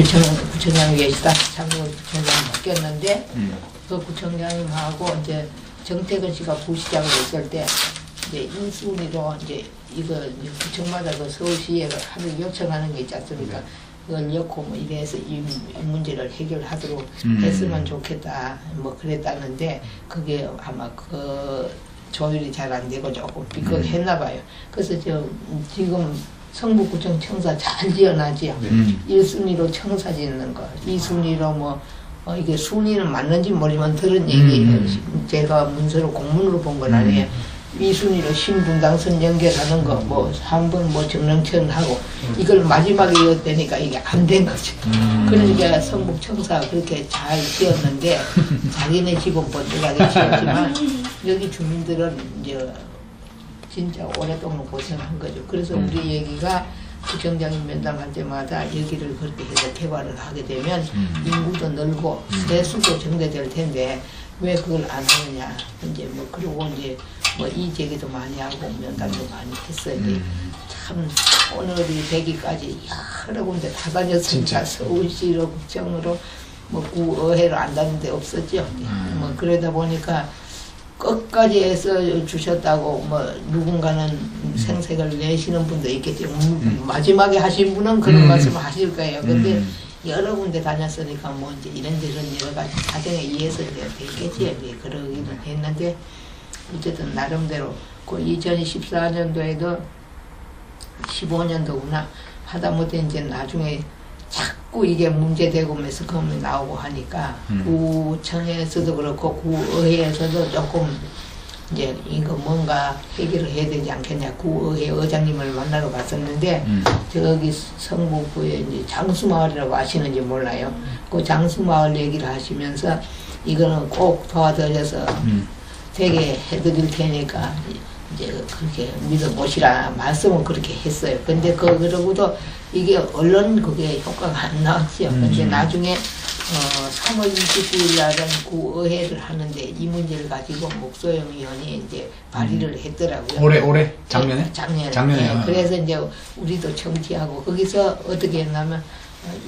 구청장이 계시다. 참고 구청장 바뀌었는데 그 구청장님하고 이제 정태근 씨가 부시장을 했을 때 이제 1순위로 이제 이거 이제 구청마다 그 서울시에 하루 요청하는 게 있지 않습니까? 그걸 넣고 뭐 이래서 이 문제를 해결하도록 했으면 좋겠다 뭐 그랬다는데 그게 아마 그 조율이 잘 안 되고 조금 삐걱했나 봐요. 그래서 지금 성북구청 청사 잘 지어놨지요. 1순위로 청사 짓는 거, 2순위로 뭐 이게 순위는 맞는지 모르지만 들은 얘기예요. 제가 문서로 공문으로 본 건 아니에요. 2순위로 신분당선 연결하는 거, 뭐 3번 뭐 정릉천하고 이걸 마지막에 이었다니까 이게 안 된 거죠. 그러니까 성북청사 그렇게 잘 지었는데 자기네 집은 번들하게 지었지만 여기 주민들은 이제 진짜 오랫동안 고생한 거죠. 그래서 우리 얘기가 구청장님 면담할 때마다 여기를 그렇게 해서 개발을 하게 되면 인구도 늘고 세수도 증대될 텐데 왜 그걸 안 하느냐. 이제 뭐 그러고 이제 뭐 이 제기도 많이 하고 면담도 많이 했어요. 참 오늘이 되기까지 여러 군데 다 다녔습니다. 서울시로 구청으로 뭐 구의회로 안 다닌 데 없었죠. 뭐 그러다 보니까 끝까지 해서 주셨다고 뭐 누군가는 생색을 내시는 분도 있겠죠. 마지막에 하신 분은 그런 말씀을 하실 거예요. 근데 여러 군데 다녔으니까 뭐 이제 이런저런 여러 가지 사정에 의해서 됐겠지. 그러기는 했는데 어쨌든 나름대로 그 2014년도에도 15년도구나 하다못해 이제 나중에 자꾸 이게 문제되고 매스컴이 나오고 하니까 구청에서도 그렇고 구의회에서도 조금 이제 이거 뭔가 해결을 해야 되지 않겠냐. 구의회 의장님을 만나러 갔었는데 저기 성북구에 이제 장수마을이라고 아시는지 몰라요. 그 장수마을 얘기를 하시면서 이거는 꼭 도와드려서 되게 해드릴 테니까 이제 그렇게 믿어보시라 말씀은 그렇게 했어요. 근데 그러고도 이게 언론 그게 효과가 안 나왔죠. 근데 나중에 3월 29일 날은 구의회를 하는데 이 문제를 가지고 목소영 의원이 이제 발의를 했더라고요. 올해? 작년에? 작년에. 네. 그래서 이제 우리도 청취하고 거기서 어떻게 했냐면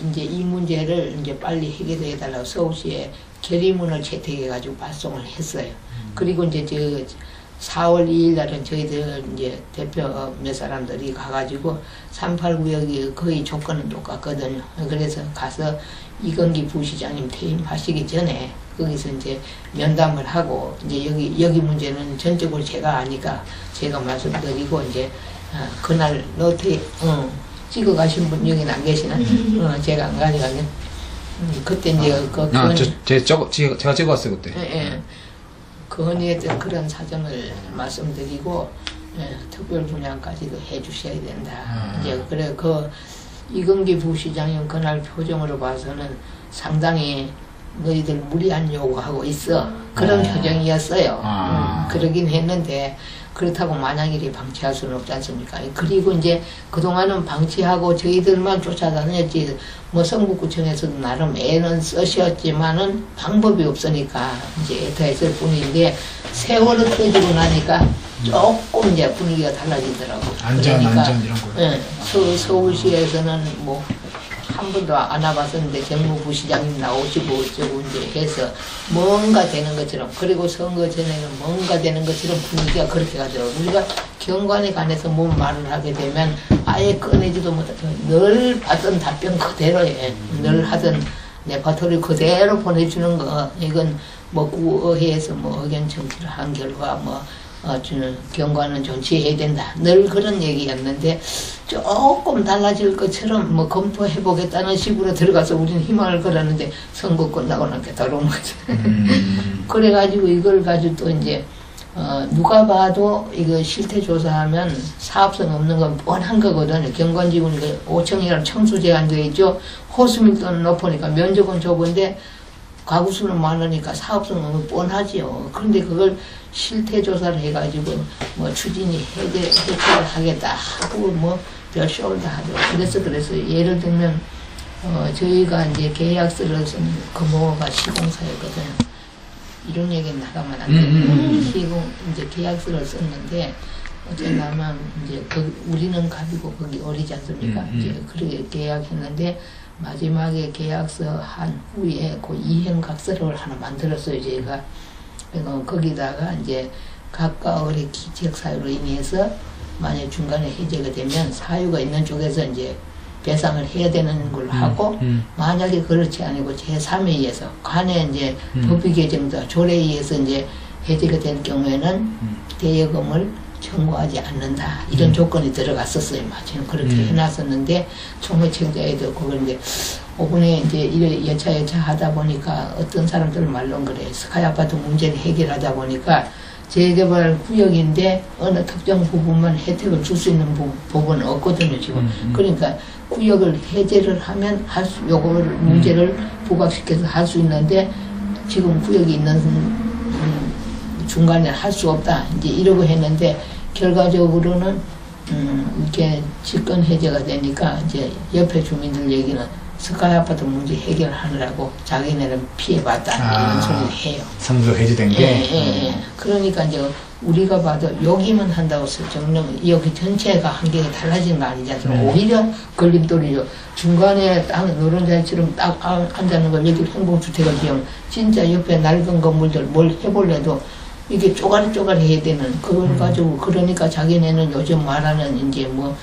이제 이 문제를 이제 빨리 해결해 달라고 서울시에 결의문을 채택해가지고 발송을 했어요. 그리고 이제 4월 2일 날은 저희들 이제 대표 몇 사람들이 가가지고 389역이 거의 조건은 똑같거든요. 그래서 가서 이건기 부시장님 퇴임하시기 전에 거기서 이제 면담을 하고 이제 여기 문제는 전적으로 제가 아니까 제가 말씀드리고 이제 그날 노트 찍어 가신 분 여기는 안 계시나? 제가 안 가져가면 그때 이제 제가 찍어왔어요 그때. 예. 그 언니에 대한 그런 사정을 말씀드리고 특별 분양까지도 해주셔야 된다. 이제 그래 이건기 부시장님 그날 표정으로 봐서는 상당히 너희들 무리한 요구하고 있어 그런 표정이었어요. 그러긴 했는데 그렇다고 만약일이 방치할 수는 없지 않습니까? 그리고 이제 그동안은 방치하고 저희들만 쫓아다녔지 뭐 성북구청에서도 나름 애는 쓰셨지만은 방법이 없으니까 이제 애타했을 뿐인데 세월을 터지고 나니까 조금 이제 분위기가 달라지더라고. 안전 이런 거. 예, 서울시에서는 뭐 한 번도 안 와봤었는데 정무부시장님 나오시고 어쩌고 이제 해서 뭔가 되는 것처럼 그리고 선거 전에는 뭔가 되는 것처럼 분위기가 그렇게 가더라고요. 우리가 경관에 관해서 뭔 말을 하게 되면 아예 꺼내지도 못하고 늘 받던 답변 그대로에 늘 하던 레파토리 그대로 보내주는 거 이건 뭐 구의회에서 뭐 의견 청취를 한 결과 뭐 경관은 존치해야 된다. 늘 그런 얘기였는데 조금 달라질 것처럼 뭐 검토해보겠다는 식으로 들어가서 우리는 희망을 걸었는데 선거 끝나고 나니까 더러운 거죠. 그래가지고 이걸 가지고 또 이제 누가 봐도 이거 실태 조사하면 사업성 없는 건 뻔한 거거든요. 경관지구는 5층이라는 청수 제한되어 있죠. 호수밀도는 높으니까 면적은 좁은데 가구수는 많으니까 사업성은 뻔하지요. 그런데 그걸 실태 조사를 해가지고 뭐 추진이 해체를 하겠다 하고 뭐 별쇼를 다 하죠. 그래서 예를 들면 저희가 이제 계약서를 쓴 금호가 시공사였거든요. 이런 얘기는 나가면 안 되고 시공 이제 계약서를 썼는데 어쩌냐면 이제 우리는 갑이고 거기 어리지 않습니까? 이제 그렇게 계약했는데 마지막에 계약서 한 후에 그 이행각서를 하나 만들었어요, 제가. 그래서 거기다가 이제 각각 어뢰 기적 사유로 인해서 만약 중간에 해제가 되면 사유가 있는 쪽에서 이제 배상을 해야 되는 걸로 하고 만약에 그렇지 아니고 제3에 의해서 관에 이제 법이 개정자 조례에 의해서 이제 해제가 될 경우에는 대여금을 청구하지 않는다 이런 조건이 들어갔었어요. 마침 그렇게 해놨었는데 총회청자에도 그걸 이제 5분에 이제 이래 여차 하다 보니까 어떤 사람들 말로는 그래요. 스카이 아파트 문제를 해결하다 보니까 재개발 구역인데 어느 특정 부분만 혜택을 줄 수 있는 부분은 없거든요, 지금. 그러니까 구역을 해제를 하면 요거를 문제를 부각시켜서 할 수 있는데 지금 구역이 있는 중간에 할 수 없다. 이제 이러고 했는데 결과적으로는 이렇게 집권 해제가 되니까 이제 옆에 주민들 얘기는 스카이 아파트 문제 해결하느라고 자기네는 피해봤다 이런 소리를 해요. 상부가 해제된 게. 예. 그러니까 이제 우리가 봐도 여기만 한다고 해서 정령 여기 전체가 환경이 달라지는 거 아니잖아요. 오히려 걸림돌이죠. 중간에 딱 노른자리처럼 딱 앉아있는 걸 여기 행복주택을 지으면 진짜 옆에 낡은 건물들 뭘 해볼래도 이게 쪼가리 해야 되는 그걸 가지고 그러니까 자기네는 요즘 말하는 이제 뭐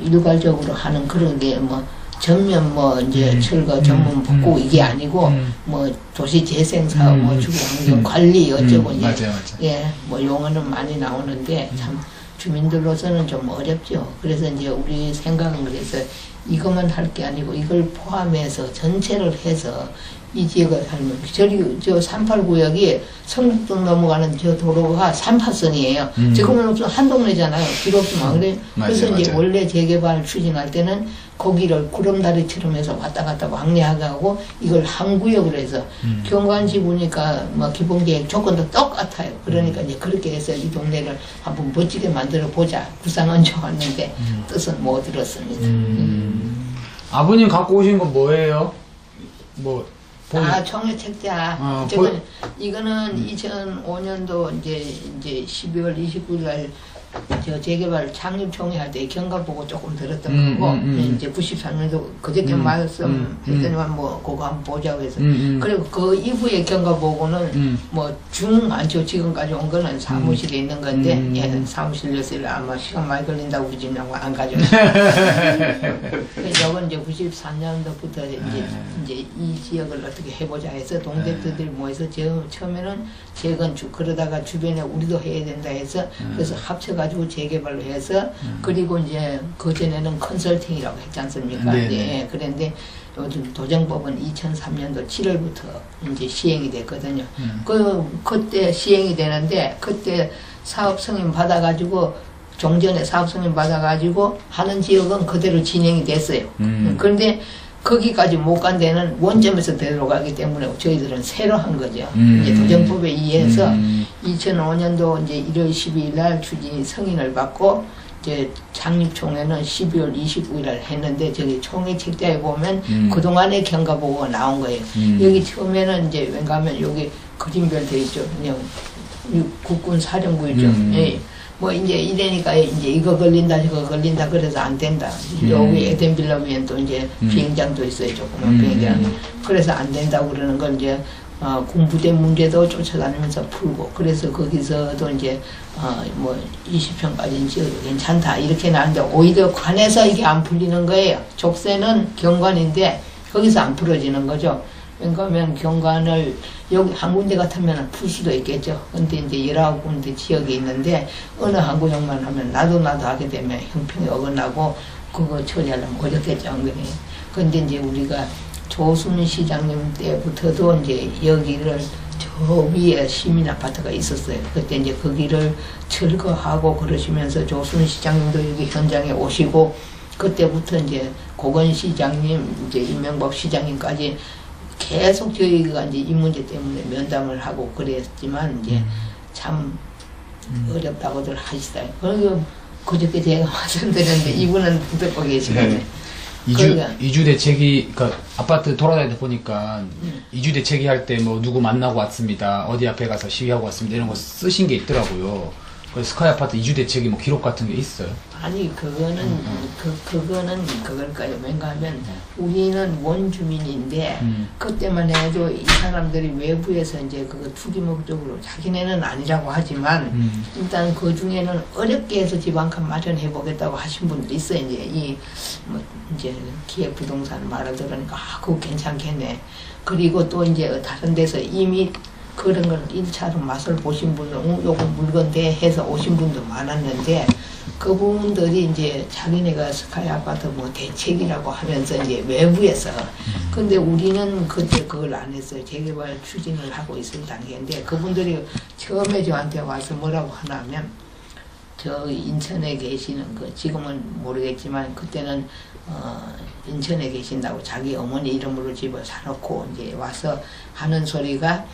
일괄적으로 하는 그런 게 뭐 전면 뭐 이제 철거 전문 복구 이게 아니고 뭐 도시 재생 사업 뭐 주거 환경 관리 어쩌고 이제 맞아. 예 뭐 용어는 많이 나오는데 참 주민들로서는 좀 어렵죠. 그래서 이제 우리 생각은 그래서 이것만 할 게 아니고 이걸 포함해서 전체를 해서 이 지역을 살면 저 38구역이 성북동 넘어가는 저 도로가 3파선이에요. 지금은 없어 한 동네잖아요. 길 없으면 그래서 이제 원래 재개발 추진할 때는 거기를 구름다리처럼 해서 왔다 갔다 왕래하게 하고 이걸 한 구역으로 해서 경관시 보니까 뭐 기본계획 조건도 똑같아요. 그러니까 이제 그렇게 해서 이 동네를 한번 멋지게 만들어 보자. 구상은 좋았는데 뜻은 못 들었습니다. 아버님 갖고 오신 건 뭐예요? 청해 책자. 이거는 2005년도 이제 12월 29일 날 저 재개발 창립 총회할 때 경과 보고 조금 들었던 거고 이제 93년도 그저께 말씀했더니만 뭐 그거 한번 보자고 해서 그리고 그 이후에 경과 보고는 뭐 안쪽 지금까지 온 거는 사무실에 있는 건데 예, 사무실에서 아마 시간 많이 걸린다고 그러지냐고 안 가져왔어요. 이건 이제 94년도부터 이제 이 지역을 어떻게 해보자 해서 동대표들이 모여서 처음에는 재건축 그러다가 주변에 우리도 해야 된다 해서 그래서 합쳐가지고 재개발로 해서 그리고 이제 그전에는 컨설팅이라고 했지 않습니까? 예, 그런데 요즘 도정법은 2003년도 7월부터 이제 시행이 됐거든요. 그때 시행이 되는데 그때 사업 승인 받아가지고 종전에 사업 승인 받아가지고 하는 지역은 그대로 진행이 됐어요. 그런데 거기까지 못 간 데는 원점에서 되돌아가기 때문에 저희들은 새로 한 거죠. 이제 도정법에 의해서 2005년도 이제 1월 12일 날 추진이 승인을 받고 이제 창립총회는 12월 29일 날 했는데 저기 총회 책자에 보면 그동안의 경과보고가 나온 거예요. 여기 처음에는 이제 왠가하면 여기 그림별 돼 있죠. 그냥 국군 사령부이죠. 예. 뭐 이제 이래니까 이제 이거 걸린다 저거 걸린다 그래서 안 된다. 여기 에덴빌라 위엔 또 이제 비행장도 있어요. 조그만 비행장. 그래서 안 된다고 그러는 걸 이제 군부대 문제도 쫓아다니면서 풀고 그래서 거기서도 이제 뭐 20평까지는 지어도 괜찮다 이렇게 나왔는데 오히려 관에서 이게 안 풀리는 거예요. 족쇄는 경관인데 거기서 안 풀어지는 거죠. 그러니까 경관을 여기 한 군데 같으면 풀 수도 있겠죠. 근데 이제 19군데 지역이 있는데 어느 한 구역만 하면 나도 하게 되면 형평이 어긋나고 그거 처리하려면 어렵겠죠. 근데 이제 우리가 조순 시장님 때부터도 이제 여기를 저 위에 시민 아파트가 있었어요. 그때 이제 거기를 철거하고 그러시면서 조순 시장님도 여기 현장에 오시고 그때부터 이제 고건 시장님, 이제 이명박 시장님까지 계속 저희가 이제 이 문제 때문에 면담을 하고 그랬지만 이제 참 어렵다고들 하시다. 그리고 그저께 제가 말씀드렸는데 이분은 듣고 계시거든요. 이주 대책이 그러니까 아파트 돌아다니다 보니까 이주 대책이 할 때 뭐 누구 만나고 왔습니다. 어디 앞에 가서 시위하고 왔습니다. 이런 거 쓰신 게 있더라고요. 그래서 스카이 아파트 이주 대책이 뭐 기록 같은 게 있어요? 아니 그거는 그거는 그걸까요? 왜냐하면 우리는 원주민인데 그때만 해도 이 사람들이 외부에서 이제 그거 투기 목적으로 자기네는 아니라고 하지만 일단 그 중에는 어렵게 해서 집 한 칸 마련해 보겠다고 하신 분들이 있어요. 이제 이 뭐 이제 기획부동산 말을 들으니까 아 그거 괜찮겠네. 그리고 또 이제 다른 데서 이미 그런 걸 1차로 맛을 보신 분들, 요거 물건대 해서 오신 분도 많았는데, 그분들이 이제 자기네가 스카이 아파트 뭐 대책이라고 하면서 이제 외부에서, 근데 우리는 그때 그걸 안 했어요. 재개발 추진을 하고 있을 단계인데, 그분들이 처음에 저한테 와서 뭐라고 하냐면, 저 인천에 계시는 그 지금은 모르겠지만 그때는 인천에 계신다고 자기 어머니 이름으로 집을 사놓고 이제 와서 하는 소리가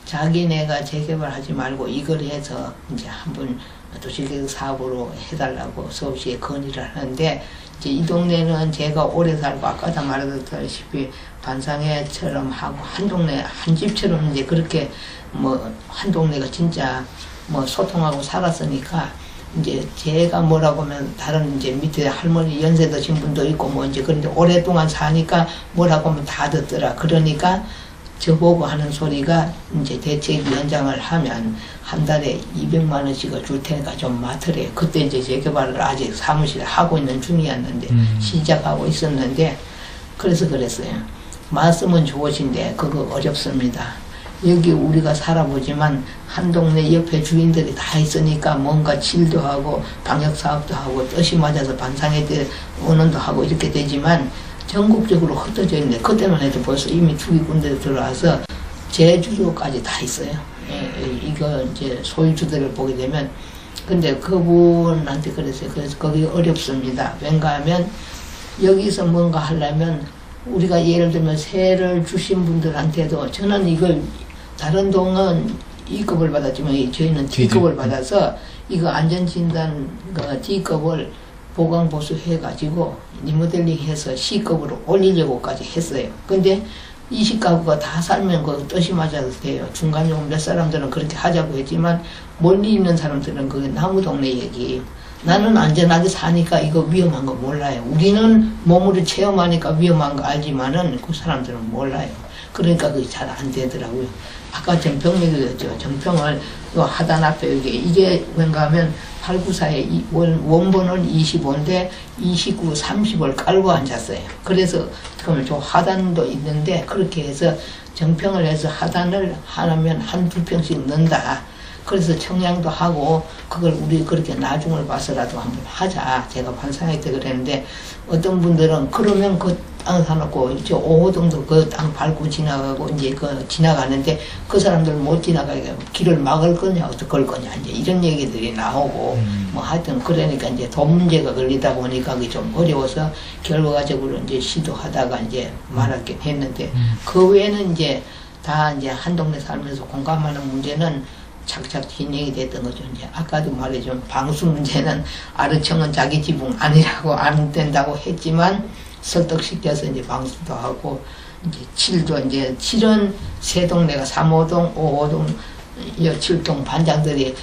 자기네가 재개발하지 말고 이걸 해서 이제 한번 도시계획 사업으로 해달라고 서울시에 건의를 하는데 이제 이 동네는 제가 오래 살고 아까도 말했다시피 반상회처럼 하고 한 동네 한 집처럼 이제 그렇게 뭐 한 동네가 진짜 뭐 소통하고 살았으니까 이제 제가 뭐라고 하면 다른 이제 밑에 할머니 연세 드신 분도 있고 뭐 이제 그런데 오랫동안 사니까 뭐라고 하면 다 듣더라. 그러니까 저보고 하는 소리가 이제 대책위원장을 하면 한 달에 200만 원씩을 줄 테니까 좀 맡으래. 그때 이제 재개발을 아직 사무실에 하고 있는 중이었는데 시작하고 있었는데 그래서 그랬어요. 말씀은 좋으신데 그거 어렵습니다. 여기 우리가 살아보지만 한 동네 옆에 주인들이 다 있으니까 뭔가 칠도 하고 방역사업도 하고 뜻이 맞아서 반상회 때 언론도 하고 이렇게 되지만 전국적으로 흩어져 있는데 그때만 해도 벌써 이미 투기꾼들이 들어와서 제주도까지 다 있어요. 이거 이제 소유주들을 보게 되면 근데 그분한테 그랬어요. 그래서 거기 어렵습니다. 왠가하면 여기서 뭔가 하려면 우리가 예를 들면 세를 주신 분들한테도 저는 이걸 다른 동은 E급을 받았지만 저희는 D급을 받아서 이거 안전진단 D급을 보강보수 해가지고 리모델링 해서 C급으로 올리려고까지 했어요. 근데 20가구가 다 살면 그 뜻이 맞아도 돼요. 중간에 몇 사람들은 그렇게 하자고 했지만 멀리 있는 사람들은 그게 나무 동네 얘기. 나는 안전하게 사니까 이거 위험한 거 몰라요. 우리는 몸으로 체험하니까 위험한 거 알지만은 그 사람들은 몰라요. 그러니까 그게 잘 안 되더라고요. 아까 정평 얘기했죠. 정평을 하단 앞에 이게 뭔가 하면 894에 원본은 25인데 29, 30을 깔고 앉았어요. 그래서 그러면 저 하단도 있는데 그렇게 해서 정평을 해서 하단을 하나면 한두 평씩 넣는다. 그래서 청량도 하고 그걸 우리 그렇게 나중을 봐서라도 한번 하자. 제가 반상회 때 그랬는데 어떤 분들은 그러면 그 땅 사놓고 저 5호동도 그 땅 밟고 지나가고 이제 그 지나가는데 그 사람들 못 지나가게 길을 막을 거냐 어떡할 거냐 이제 이런 얘기들이 나오고 뭐 하여튼 그러니까 이제 돈 문제가 걸리다 보니까 그게 좀 어려워서 결과적으로 이제 시도하다가 이제 말하긴 했는데 그 외에는 이제 다 이제 한 동네 살면서 공감하는 문제는 착착 진행이 됐던 거죠. 이제 아까도 말했지만 방수 문제는 아르청은 자기 지붕 아니라고 안 된다고 했지만 설득시켜서 이제 방수도 하고 이제 칠도 이제 칠은 세 동네가 3호동, 5호동, 7동 반장들이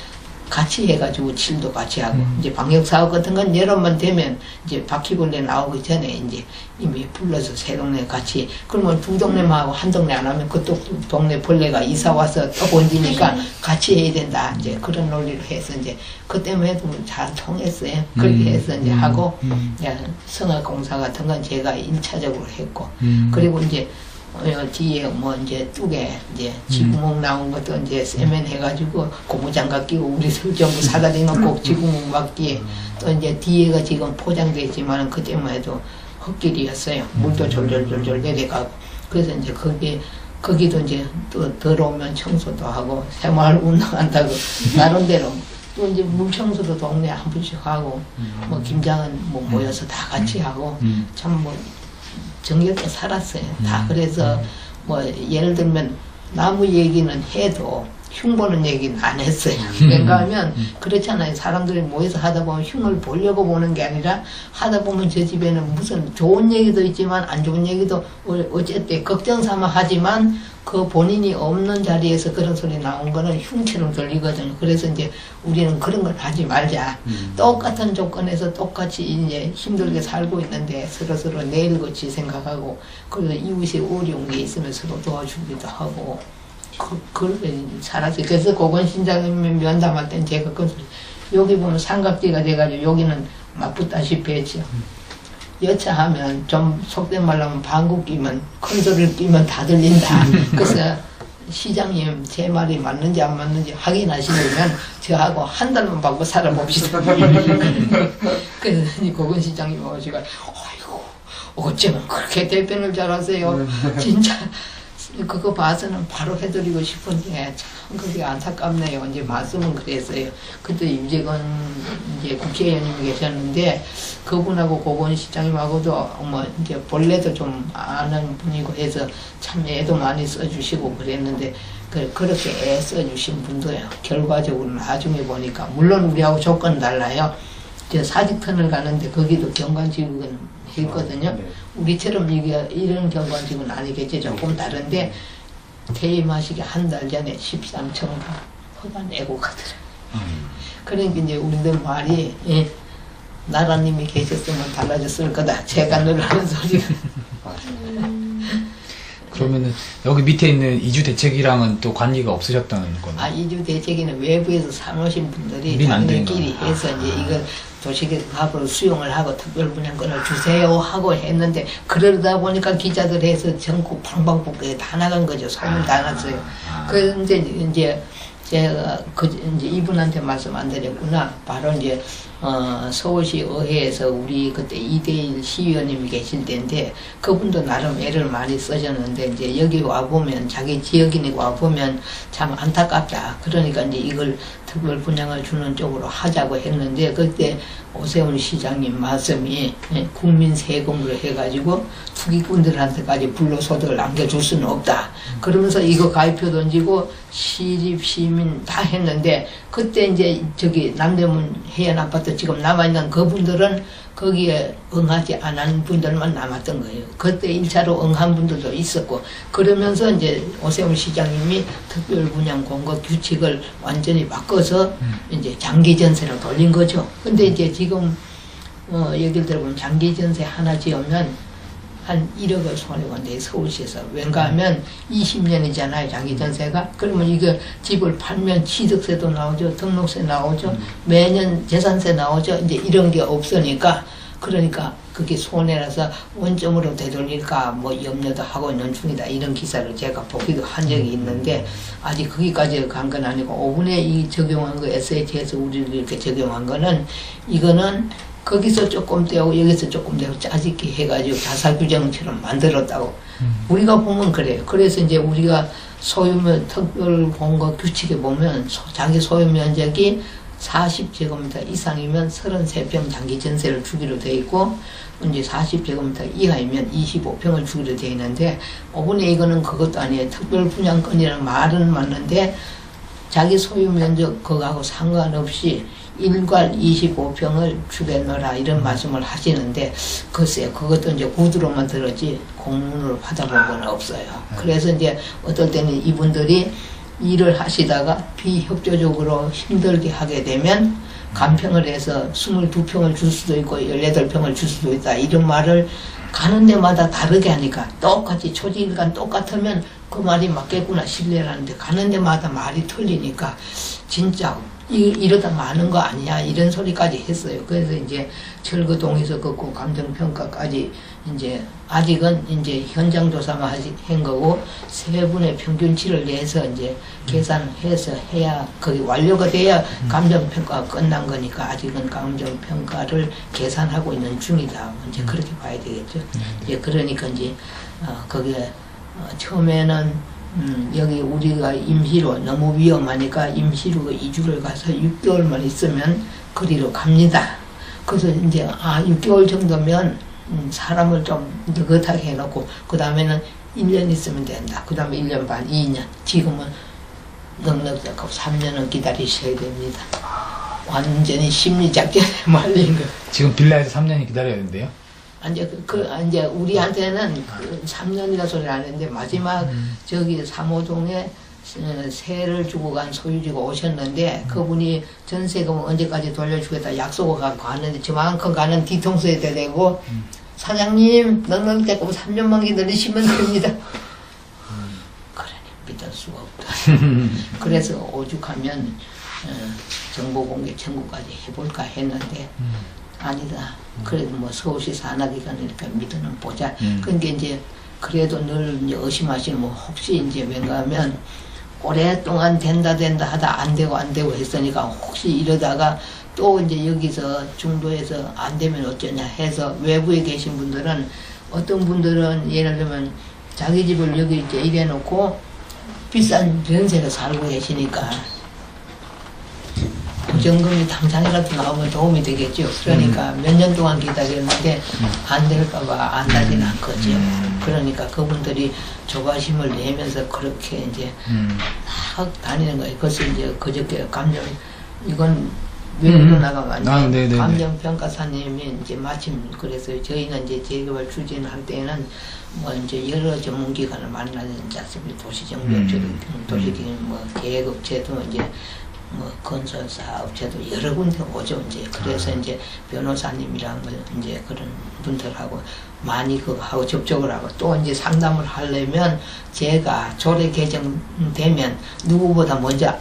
같이 해가지고 칠도 같이 하고 이제 방역사업 같은 건 여름만 되면 이제 바퀴벌레 나오기 전에 이제 이미 불러서 세 동네 같이 그러면 두 동네만 하고 한 동네 안 하면 그쪽 동네 벌레가 이사 와서 또 번지니까 같이 해야 된다 이제 그런 논리로 해서 이제 그때만 해도 잘 통했어요. 그렇게 해서 이제 하고 성악공사 같은 건 제가 1차적으로 했고 그리고 이제 뒤에 뭐 이제 뚝에 이제 지구멍 나온 것도 이제 세면 해가지고 고무장갑 끼고 우리들 전부 사다리 놓고 지구멍 막기에 또 이제 뒤에가 지금 포장되어 있지만 그때만 해도 흙길이었어요. 물도 졸졸졸졸 내려가고 그래서 이제 거기도 이제 또 들어오면 청소도 하고 새마을 운동한다고 나름대로 또 이제 물 청소도 동네 한 번씩 하고 뭐 김장은 뭐 모여서 다 같이 하고 참 뭐 정겹게 살았어요. 다 그래서 뭐 예를 들면 나무 얘기는 해도 흉 보는 얘기는 안 했어요. 왜가 하면 그렇잖아요. 사람들이 모여서 하다 보면 흉을 보려고 보는 게 아니라 하다 보면 저 집에는 무슨 좋은 얘기도 있지만 안 좋은 얘기도 어쨌든 걱정 삼아 하지만 그 본인이 없는 자리에서 그런 소리 나온 거는 흉처럼 들리거든요. 그래서 이제 우리는 그런 걸 하지 말자. 똑같은 조건에서 똑같이 이제 힘들게 살고 있는데 서로서로 내일같이 생각하고 그래서 이웃이 어려운 게 있으면 서로 도와주기도 하고 그렇게 살았어요. 그래서 고건신장님이 면담할 땐 제가 그 소리 여기 보면 삼각지가 돼가지고 여기는 맞붙다시피 했죠. 여차하면 좀 속된 말로 하면 방구 끼면 큰 소리를 끼면 다 들린다. 그래서 시장님 제 말이 맞는지 안 맞는지 확인하시려면 저하고 한 달만 받고 살아봅시다. 그래서 고건 시장님 오시고 아이고 어쩌면 그렇게 대변을 잘하세요. 진짜 그거 봐서는 바로 해드리고 싶은데 참 그게 안타깝네요. 이제 말씀은 그랬어요. 그때 유재건 이제 국회의원님이 계셨는데 그분하고 고건 시장님하고도 뭐 이제 본래도 좀 아는 분이고 해서 참 애도 많이 써주시고 그랬는데 그렇게 애 써주신 분도요. 결과적으로 나중에 보니까 물론 우리하고 조건 달라요. 저 사직터널 가는데 거기도 경관지구는 있거든요. 네. 우리처럼 이런 경관지구는 아니겠지. 조금 다른데 퇴임하시기 한 달 전에 13,000원 허가 내고 가더라고요. 그러니까 이제 우리들 말이 예, 나라님이 계셨으면 달라졌을 거다. 제가 늘 하는 소리가. 그러면은 여기 밑에 있는 이주 대책이랑은 또 관계가 없으셨다는 거네. 아, 이주 대책에는 외부에서 사놓으신 분들이 우린 안 되는 자기들끼리 거야. 해서 이제 이걸 도시계획업으로 수용을 하고 특별분양권을 주세요 하고 했는데 그러다 보니까 기자들 해서 전국 방방곡곡에 다 나간 거죠. 소문 다 났어요. 그런데 이제 제가 이제 이분한테 말씀 안 드렸구나. 바로 이제 서울시 의회에서 우리 그때 이대일 시의원님이 계실 때인데 그분도 나름 애를 많이 쓰셨는데 이제 여기 와 보면 자기 지역인이 와 보면 참 안타깝다. 그러니까 이제 이걸 특별 분양을 주는 쪽으로 하자고 했는데 그때 오세훈 시장님 말씀이 국민 세금으로 해가지고 투기꾼들한테까지 불로소득을 남겨줄 수는 없다. 그러면서 이거 가입표 던지고 시립 시민 다 했는데 그때 이제 저기 남대문 해안 아파트 지금 남아있는 그분들은 거기에 응하지 않은 분들만 남았던 거예요. 그때 1차로 응한 분들도 있었고 그러면서 이제 오세훈 시장님이 특별분양 공급 규칙을 완전히 바꿔서 이제 장기전세로 돌린 거죠. 근데 이제 지금 얘기를 들어보면 장기전세 하나 지으면 한 1억을 손해본대 서울시에서. 왠가 하면 20년이잖아요 장기전세가. 그러면 이거 집을 팔면 취득세도 나오죠. 등록세 나오죠. 매년 재산세 나오죠. 이제 이런 게 없으니까 그러니까 그게 손해라서 원점으로 되돌릴까 뭐 염려도 하고 있는 중이다. 이런 기사를 제가 보기도 한 적이 있는데 아직 거기까지 간 건 아니고 5분의 2 적용한 거 SH에서 우리를 이렇게 적용한 거는 이거는 거기서 조금 떼고 여기서 조금 떼고 짜집기 해가지고 자사규정처럼 만들었다고 우리가 보면 그래요. 그래서 이제 우리가 소유면 특별공급 규칙에 보면 자기 소유 면적이 40제곱미터 이상이면 33평 장기 전세를 주기로 돼 있고 이제 40제곱미터 이하이면 25평을 주기로 돼 있는데 5분의 2거는 그것도 아니에요. 특별 분양권이라는 말은 맞는데 자기 소유 면적 그거하고 상관없이 일괄 25평을 주겠노라 이런 말씀을 하시는데 글쎄요 그것도 이제 구두로만 들었지 공문으로 받아본 건 없어요. 그래서 이제 어떨 때는 이분들이 일을 하시다가 비협조적으로 힘들게 하게 되면 간평을 해서 22평을 줄 수도 있고 18평을 줄 수도 있다 이런 말을 가는 데마다 다르게 하니까 똑같이 초지일간 똑같으면 그 말이 맞겠구나 신뢰라는데 가는 데마다 말이 틀리니까 진짜 이러다 마는 거 아니야 이런 소리까지 했어요. 그래서 이제 철거동에서 걷고 감정평가까지 이제 아직은 이제 현장 조사만 한 거고 세 분의 평균치를 내서 이제 계산해서 해야 거기 완료가 돼야 감정평가가 끝난 거니까 아직은 감정평가를 계산하고 있는 중이다. 이제 그렇게 봐야 되겠죠. 이제 그러니까 이제 거기에 처음에는 여기 우리가 임시로 너무 위험하니까 임시로 이주를 가서 6개월만 있으면 그리로 갑니다. 그래서 이제 6개월 정도면 사람을 좀 느긋하게 해놓고 그 다음에는 1년 있으면 된다. 그 다음에 1년 반, 2년. 지금은 넉넉하고 3년은 기다리셔야 됩니다. 완전히 심리작전에 말린 거. 지금 빌라에서 3년이 기다려야 된대요? 이제 우리한테는 그 3년이라 소리 안 했는데 마지막 저기 3호동에 세를 주고 간 소유주가 오셨는데 그분이 전세금 언제까지 돌려주겠다 약속을 갖고 가는데 저만큼 가는 뒤통수에 대대고 사장님 넉넉대고 3년만 기다리시면 됩니다. 그러니 믿을 수가 없다. 그래서 오죽하면 정보공개 청구까지 해볼까 했는데 아니다. 그래도 뭐 서울시 산하기관이니까 믿어는 보자. 그러니까 이제 그래도 늘 이제 의심하시는 뭐 혹시 이제 왠가 하면 오랫동안 된다 하다 안 되고 했으니까 혹시 이러다가 또 이제 여기서 중도에서 안 되면 어쩌냐 해서 외부에 계신 분들은 어떤 분들은 예를 들면 자기 집을 여기 이제 이래 놓고 비싼 전세를 살고 계시니까 보증금이 당장이라도 나오면 도움이 되겠죠. 그러니까 몇 년 동안 기다렸는데 안 될까봐 안 나지는 않거죠. 그러니까 그분들이 조바심을 내면서 그렇게 이제 막 다니는 거예요. 그래서 이제 그저께 이건 외부로 나가면 감정평가사님이 이제 마침 그래서 저희는 이제 재개발 추진할 때는 뭐 이제 여러 전문기관을 만나지 않습니까? 도시정비업체도 도시기관 뭐 계획업체도 이제 뭐 건설사 업체도 여러 군데 오죠. 이제 그래서 이제 변호사님이랑 뭐 이제 그런 분들하고 많이 그거 하고 접촉을 하고 또 이제 상담을 하려면 제가 조례 개정되면 누구보다 먼저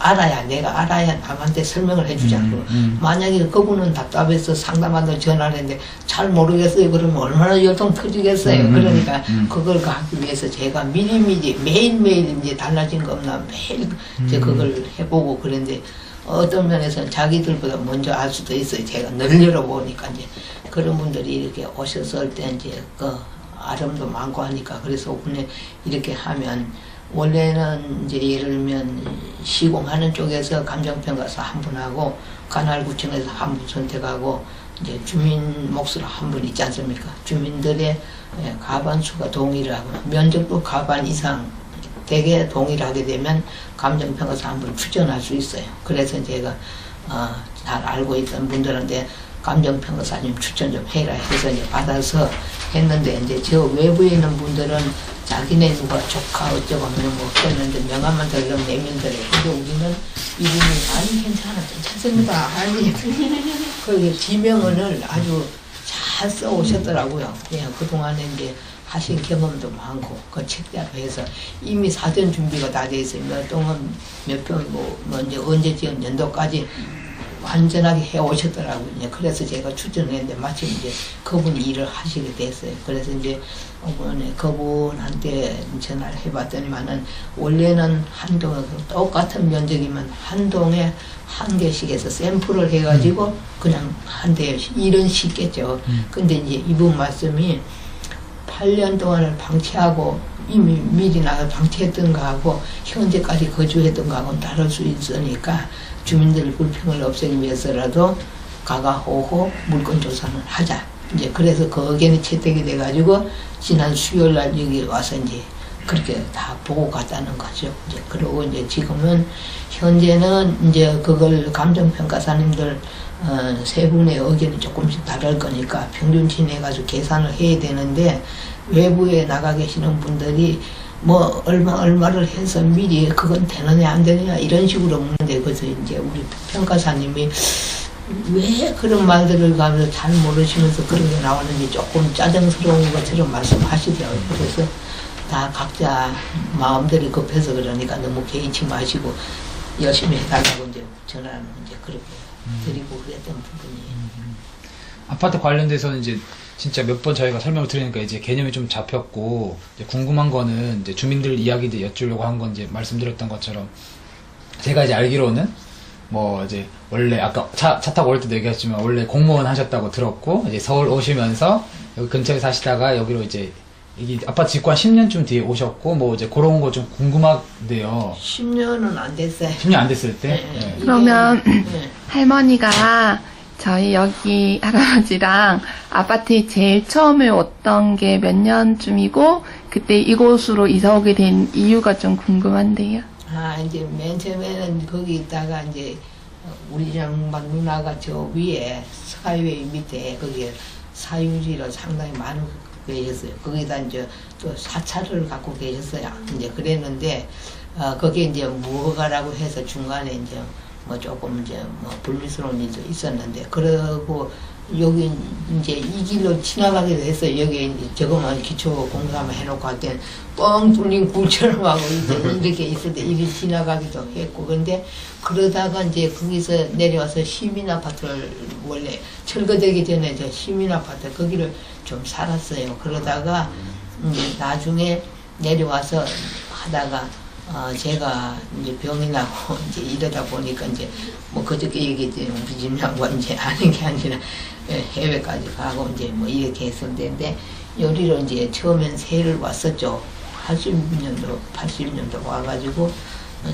내가 알아야 남한테 설명을 해주자고. 만약에 그분은 답답해서 상담한다고 전화를 했는데 잘 모르겠어요. 그러면 얼마나 열통 터지겠어요. 그러니까 그걸 하기 위해서 제가 미리미리 매일매일 이제 달라진 거 없나 매일 이제 그걸 해보고 그랬는데 어떤 면에서는 자기들보다 먼저 알 수도 있어요. 제가 늘 열어보니까 이제 그런 분들이 이렇게 오셨을 때 이제 그 아름도 많고 하니까 그래서 오픈에 이렇게 하면 원래는 이제 예를 들면 시공하는 쪽에서 감정평가사 한 분하고 관할구청에서 한 분 선택하고 이제 주민 몫으로 한 분 있지 않습니까? 주민들의 과반수가 동의를 하고 면적도 과반 이상 되게 동의를 하게 되면 감정평가사 한 분 추천할 수 있어요. 그래서 제가 잘 알고 있던 분들한테 감정평가사님 추천 좀 해라 해서 이제 받아서 했는데 이제 저 외부에 있는 분들은 자기네 누가 조카 어쩌고 하면 뭐 했는데 명함만 들려면 내면 되래. 근데 우리는 이분이 아니 괜찮습니다. 아니 그 지명을 아주 잘 써오셨더라고요. 그냥 그동안에 이제 하신 경험도 많고 그 책대로 해서 이미 사전 준비가 다 돼 있어요. 몇 동은 몇 평 뭐 이제 언제 지은 연도까지 완전하게 해 오셨더라고요. 그래서 제가 추천했는데 마침 이제 그분이 일을 하시게 됐어요. 그래서 이제 이번에 그분한테 전화를 해봤더니만은 원래는 한 동에 똑같은 면적이면 한 동에 한 개씩 해서 샘플을 해가지고 그냥 한 대에 일은 쉽겠죠. 근데 이제 이분 말씀이 8년 동안을 방치하고 이미 미리 나가 방치했던 거하고 현재까지 거주했던 거하고는 다를 수 있으니까 주민들 불평을 없애기 위해서라도 가가호호 물건 조사는 하자. 이제 그래서 그 의견이 채택이 돼가지고 지난 수요일 날 여기 와서 이제 그렇게 다 보고 갔다는 거죠. 이제 그러고 이제 지금은 현재는 이제 그걸 감정평가사님들 세 분의 의견이 조금씩 다를 거니까 평균치 내가지고 계산을 해야 되는데 외부에 나가 계시는 분들이 뭐 얼마를 해서 미리 그건 되느냐 안 되느냐 이런 식으로 묻는데 그래서 이제 우리 평가사님이 왜 그런 말들을 가면서 잘 모르시면서 그런 게 나오는지 조금 짜증스러운 것처럼 말씀하시더라고요. 그래서 다 각자 마음들이 급해서 그러니까 너무 개의치 마시고 열심히 해달라고 이제 전화를 이제 그렇게 드리고 그랬던 부분이에요. 아파트 관련돼서는 이제 진짜 몇 번 저희가 설명을 드리니까 이제 개념이 좀 잡혔고 이제 궁금한 거는 이제 주민들 이야기 이제 여쭈려고 한 건 이제 말씀드렸던 것처럼 제가 이제 알기로는 뭐 이제 원래 아까 차 타고 올 때도 얘기했지만 원래 공무원 하셨다고 들었고 이제 서울 오시면서 여기 근처에 사시다가 여기로 이제 이게 아파트 짓고 한 10년쯤 뒤에 오셨고 뭐 이제 그런 거 좀 궁금하대요. 10년은 안 됐어요. 10년 안 됐을 때? 네. 네. 그러면 할머니가 저희 여기 할아버지랑 아파트에 제일 처음에 왔던 게 몇 년쯤이고 그때 이곳으로 이사 오게 된 이유가 좀 궁금한데요. 이제 맨 처음에는 거기 있다가 이제 우리 양반 누나가 저 위에 스카이웨이 밑에 거기에 사유지를 상당히 많이 계셨어요. 거기다 이제 또 사찰을 갖고 계셨어요. 이제 그랬는데 거기에 이제 무허가라고 해서 중간에 이제 뭐 조금 이제 뭐 불미스러운 일도 있었는데 그러고 여기 이제 이 길로 지나가게 됐어요. 여기 이제 저거만 기초 공사만 해놓고 할 땐 뻥 뚫린 굴처럼 하고 이제 이렇게 있을 때 이리 지나가기도 했고 근데 그러다가 이제 거기서 내려와서 시민 아파트를 원래 철거되기 전에 저 시민 아파트 거기를 좀 살았어요. 그러다가 이제 나중에 내려와서 하다가 제가 이제 병이 나고 이제 이러다 보니까 이제 뭐 그저께 얘기했더니 우리 집 양반 이제 아는 게 아니라 해외까지 가고 이제 뭐 이렇게 했었는데 여기로 이제 처음엔 새해를 왔었죠. 80년도 와가지고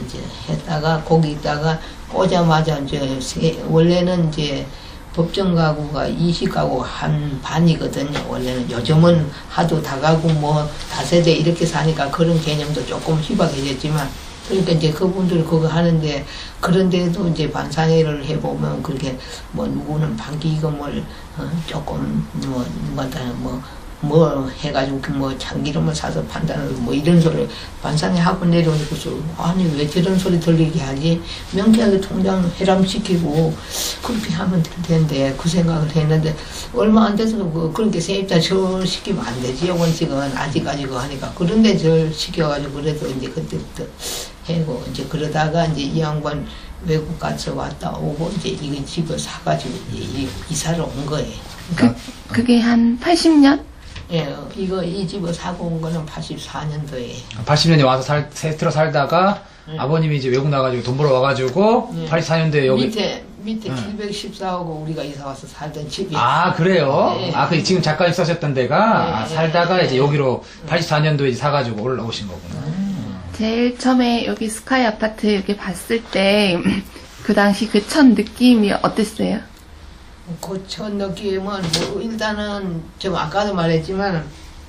이제 했다가 거기 있다가 오자마자 이제 원래는 이제 법정 가구가 20가구 한 반이거든요. 원래는 요즘은 하도 다가구 뭐 다세대 이렇게 사니까 그런 개념도 조금 희박해졌지만 그러니까 이제 그분들 그거 하는데 그런데도 이제 반상회를 해보면 그렇게 뭐 누구는 반기금을 조금 뭐 해가지고 뭐 참기름을 사서 판다는 뭐 이런 소리를 반상회 하고 내려오니까 아니 왜 저런 소리 들리게 하지 명쾌하게 통장 해람시키고 그렇게 하면 될 텐데 그 생각을 했는데 얼마 안 돼서 그렇게 세입자 절 시키면 안 되지 원칙은 아직까지 그거 하니까 그런데 절 시켜가지고 그래도 이제 그때부터 해고 이제 그러다가 이제 이 양반 외국 가서 왔다 오고 이제 이거 집을 사가지고 이제 이사를 온 거예요. 그게 한 80년? 예, 이 집을 사고 온 거는 84년도에. 80년에 와서 세트로 살다가 아버님이 이제 외국 나가지고 돈 벌어 와가지고 84년도에 여기 밑에 714하고 우리가 이사 와서 살던 집이. 아 그래요? 네. 그 지금 작가님 사셨던 데가 네. 살다가 이제 여기로 84년도에 이제 사가지고 올라오신 거구나. 제일 처음에 여기 스카이 아파트 이렇게 봤을 때 그 당시 그 첫 느낌이 어땠어요? 그 첫 느낌은 뭐 일단은 좀 아까도 말했지만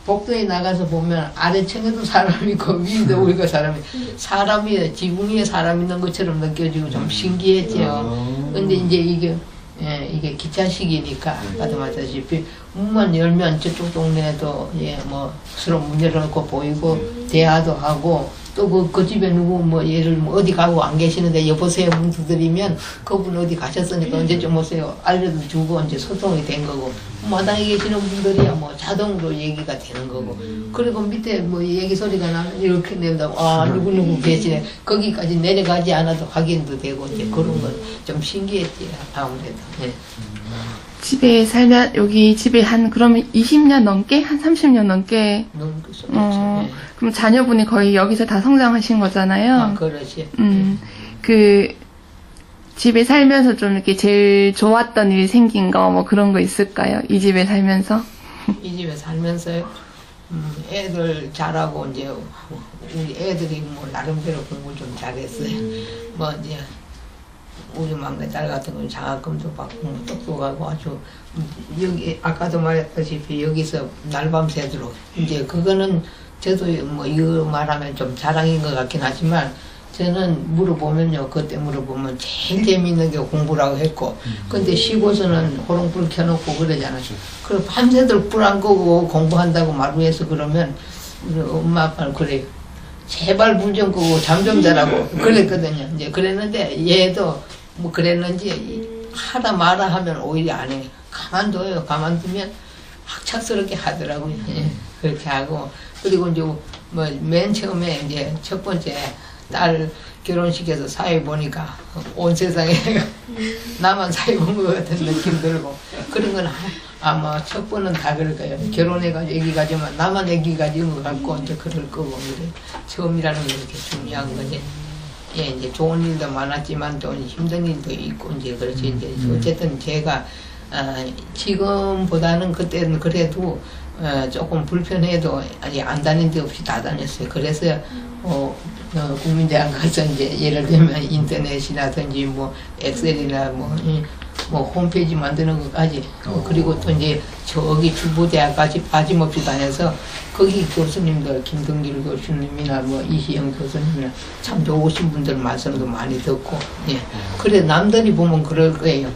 복도에 나가서 보면 아래층에도 사람이 있고 위에도 우리가 사람이 지붕 위에 사람 있는 것처럼 느껴지고 좀 신기했죠. 근데 이제 이게 기차식이니까 아까도 말했다시피 문만 열면 저쪽 동네에도 뭐 서로 문 열어놓고 보이고 대화도 하고 또 그 집에 누구 뭐 얘를 뭐 어디 가고 안 계시는데 여보세요 문 두드리면 그분 어디 가셨으니까 언제 좀 오세요 알려주고 이제 소통이 된 거고 마당에 계시는 분들이야 뭐 자동으로 얘기가 되는 거고 그리고 밑에 뭐 얘기 소리가 나면 이렇게 낸다고 누구 계시네 거기까지 내려가지 않아도 확인도 되고 이제 그런 건 좀 신기했지 아무래도. 네. 집에 살면 여기 집에 한 그러면 20년 넘게 한 30년 넘게 그럼 자녀분이 거의 여기서 다 성장하신 거잖아요. 그렇지. 그 집에 살면서 좀 이렇게 제일 좋았던 일이 생긴 거 뭐 그런 거 있을까요? 이 집에 살면서? 이 집에 살면서요. 애들 잘하고 이제 우리 애들이 뭐 나름대로 공부 좀 잘했어요. 뭐 이제 우리 막내딸 같은 건 장학금도 받고 뭐 똑똑하고 아주 여기 아까도 말했다시피 여기서 날밤 새도록 이제 그거는 저도 뭐 이거 말하면 좀 자랑인 것 같긴 하지만 저는 물어보면요 그때 물어보면 제일 재미있는 게 공부라고 했고 근데 시골에서는 호롱불 켜놓고 그러잖아요. 그리고 밤새도록 불 안 끄고 공부한다고 마루에서 그러면 우리 엄마 아빠는 그래요. 제발 불 좀 끄고 잠 좀 자라고 그랬거든요. 이제 그랬는데 얘도 뭐 그랬는지 하다 마라 하면 오히려 안 해. 가만둬요. 가만두면 학착스럽게 하더라고요. 그렇게 하고 그리고 이제 뭐 맨 처음에 이제 첫 번째 딸 결혼식에서 사회 보니까 온 세상에 나만 사회 본 것 같은 느낌 들고 그런 건 아마 첫 번은 다 그럴 거예요. 결혼해가지고 애기 가지면 나만 애기 가진 것 같고 이제 그럴 거고 그래. 처음이라는 게 이렇게 중요한 거지. 예, 이제 좋은 일도 많았지만 또 힘든 일도 있고 이제 그렇지 이제 어쨌든 제가 지금보다는 그때는 그래도 조금 불편해도 아직 안 다닌 데 없이 다 다녔어요. 그래서 국민대학 가서 이제 예를 들면 인터넷이라든지 뭐 엑셀이나 뭐 뭐 홈페이지 만드는 것까지 그리고 또 이제 저기 주부대학까지 빠짐없이 다녀서 거기 교수님들 김동길 교수님이나 뭐 이희영 교수님이나 참 좋으신 분들 말씀도 많이 듣고 예. 그래 남들이 보면 그럴 거예요.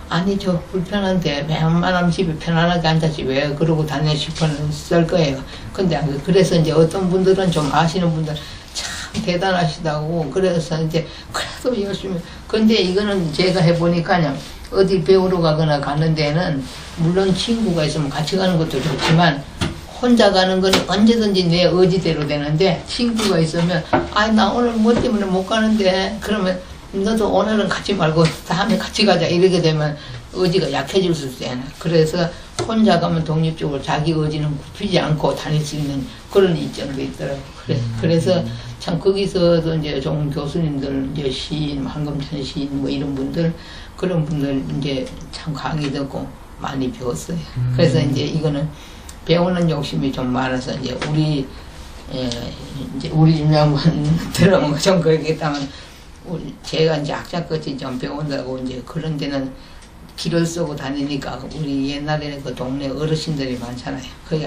아니 저 불편한데 웬만하면 집에 편안하게 앉았지 왜 그러고 다니나 싶었을 거예요. 근데 그래서 이제 어떤 분들은 좀 아시는 분들 참 대단하시다고 그래서 이제 그래도 열심히 근데 이거는 제가 해보니까요 어디 배우러 가거나 가는 데는 물론 친구가 있으면 같이 가는 것도 좋지만 혼자 가는 건 언제든지 내 의지대로 되는데 친구가 있으면 아니 나 오늘 뭐 때문에 못 가는데 그러면 너도 오늘은 가지 말고 다음에 같이 가자 이렇게 되면 의지가 약해질 수 있어요. 그래서 혼자 가면 독립적으로 자기 의지는 굽히지 않고 다닐 수 있는 그런 이점도 있더라고요. 그래서 참 거기서도 이제 좋은 교수님들, 이제 시인, 황금찬 시인 뭐 이런 분들 그런 분들 이제 참 강의 듣고 많이 배웠어요. 그래서 이제 이거는 배우는 욕심이 좀 많아서 이제 우리 집 양반들은 좀 그러겠다면 제가 이제 학자끝이 좀 배운다고 이제 그런 데는 길을 쓰고 다니니까 우리 옛날에는 그 동네 어르신들이 많잖아요. 거기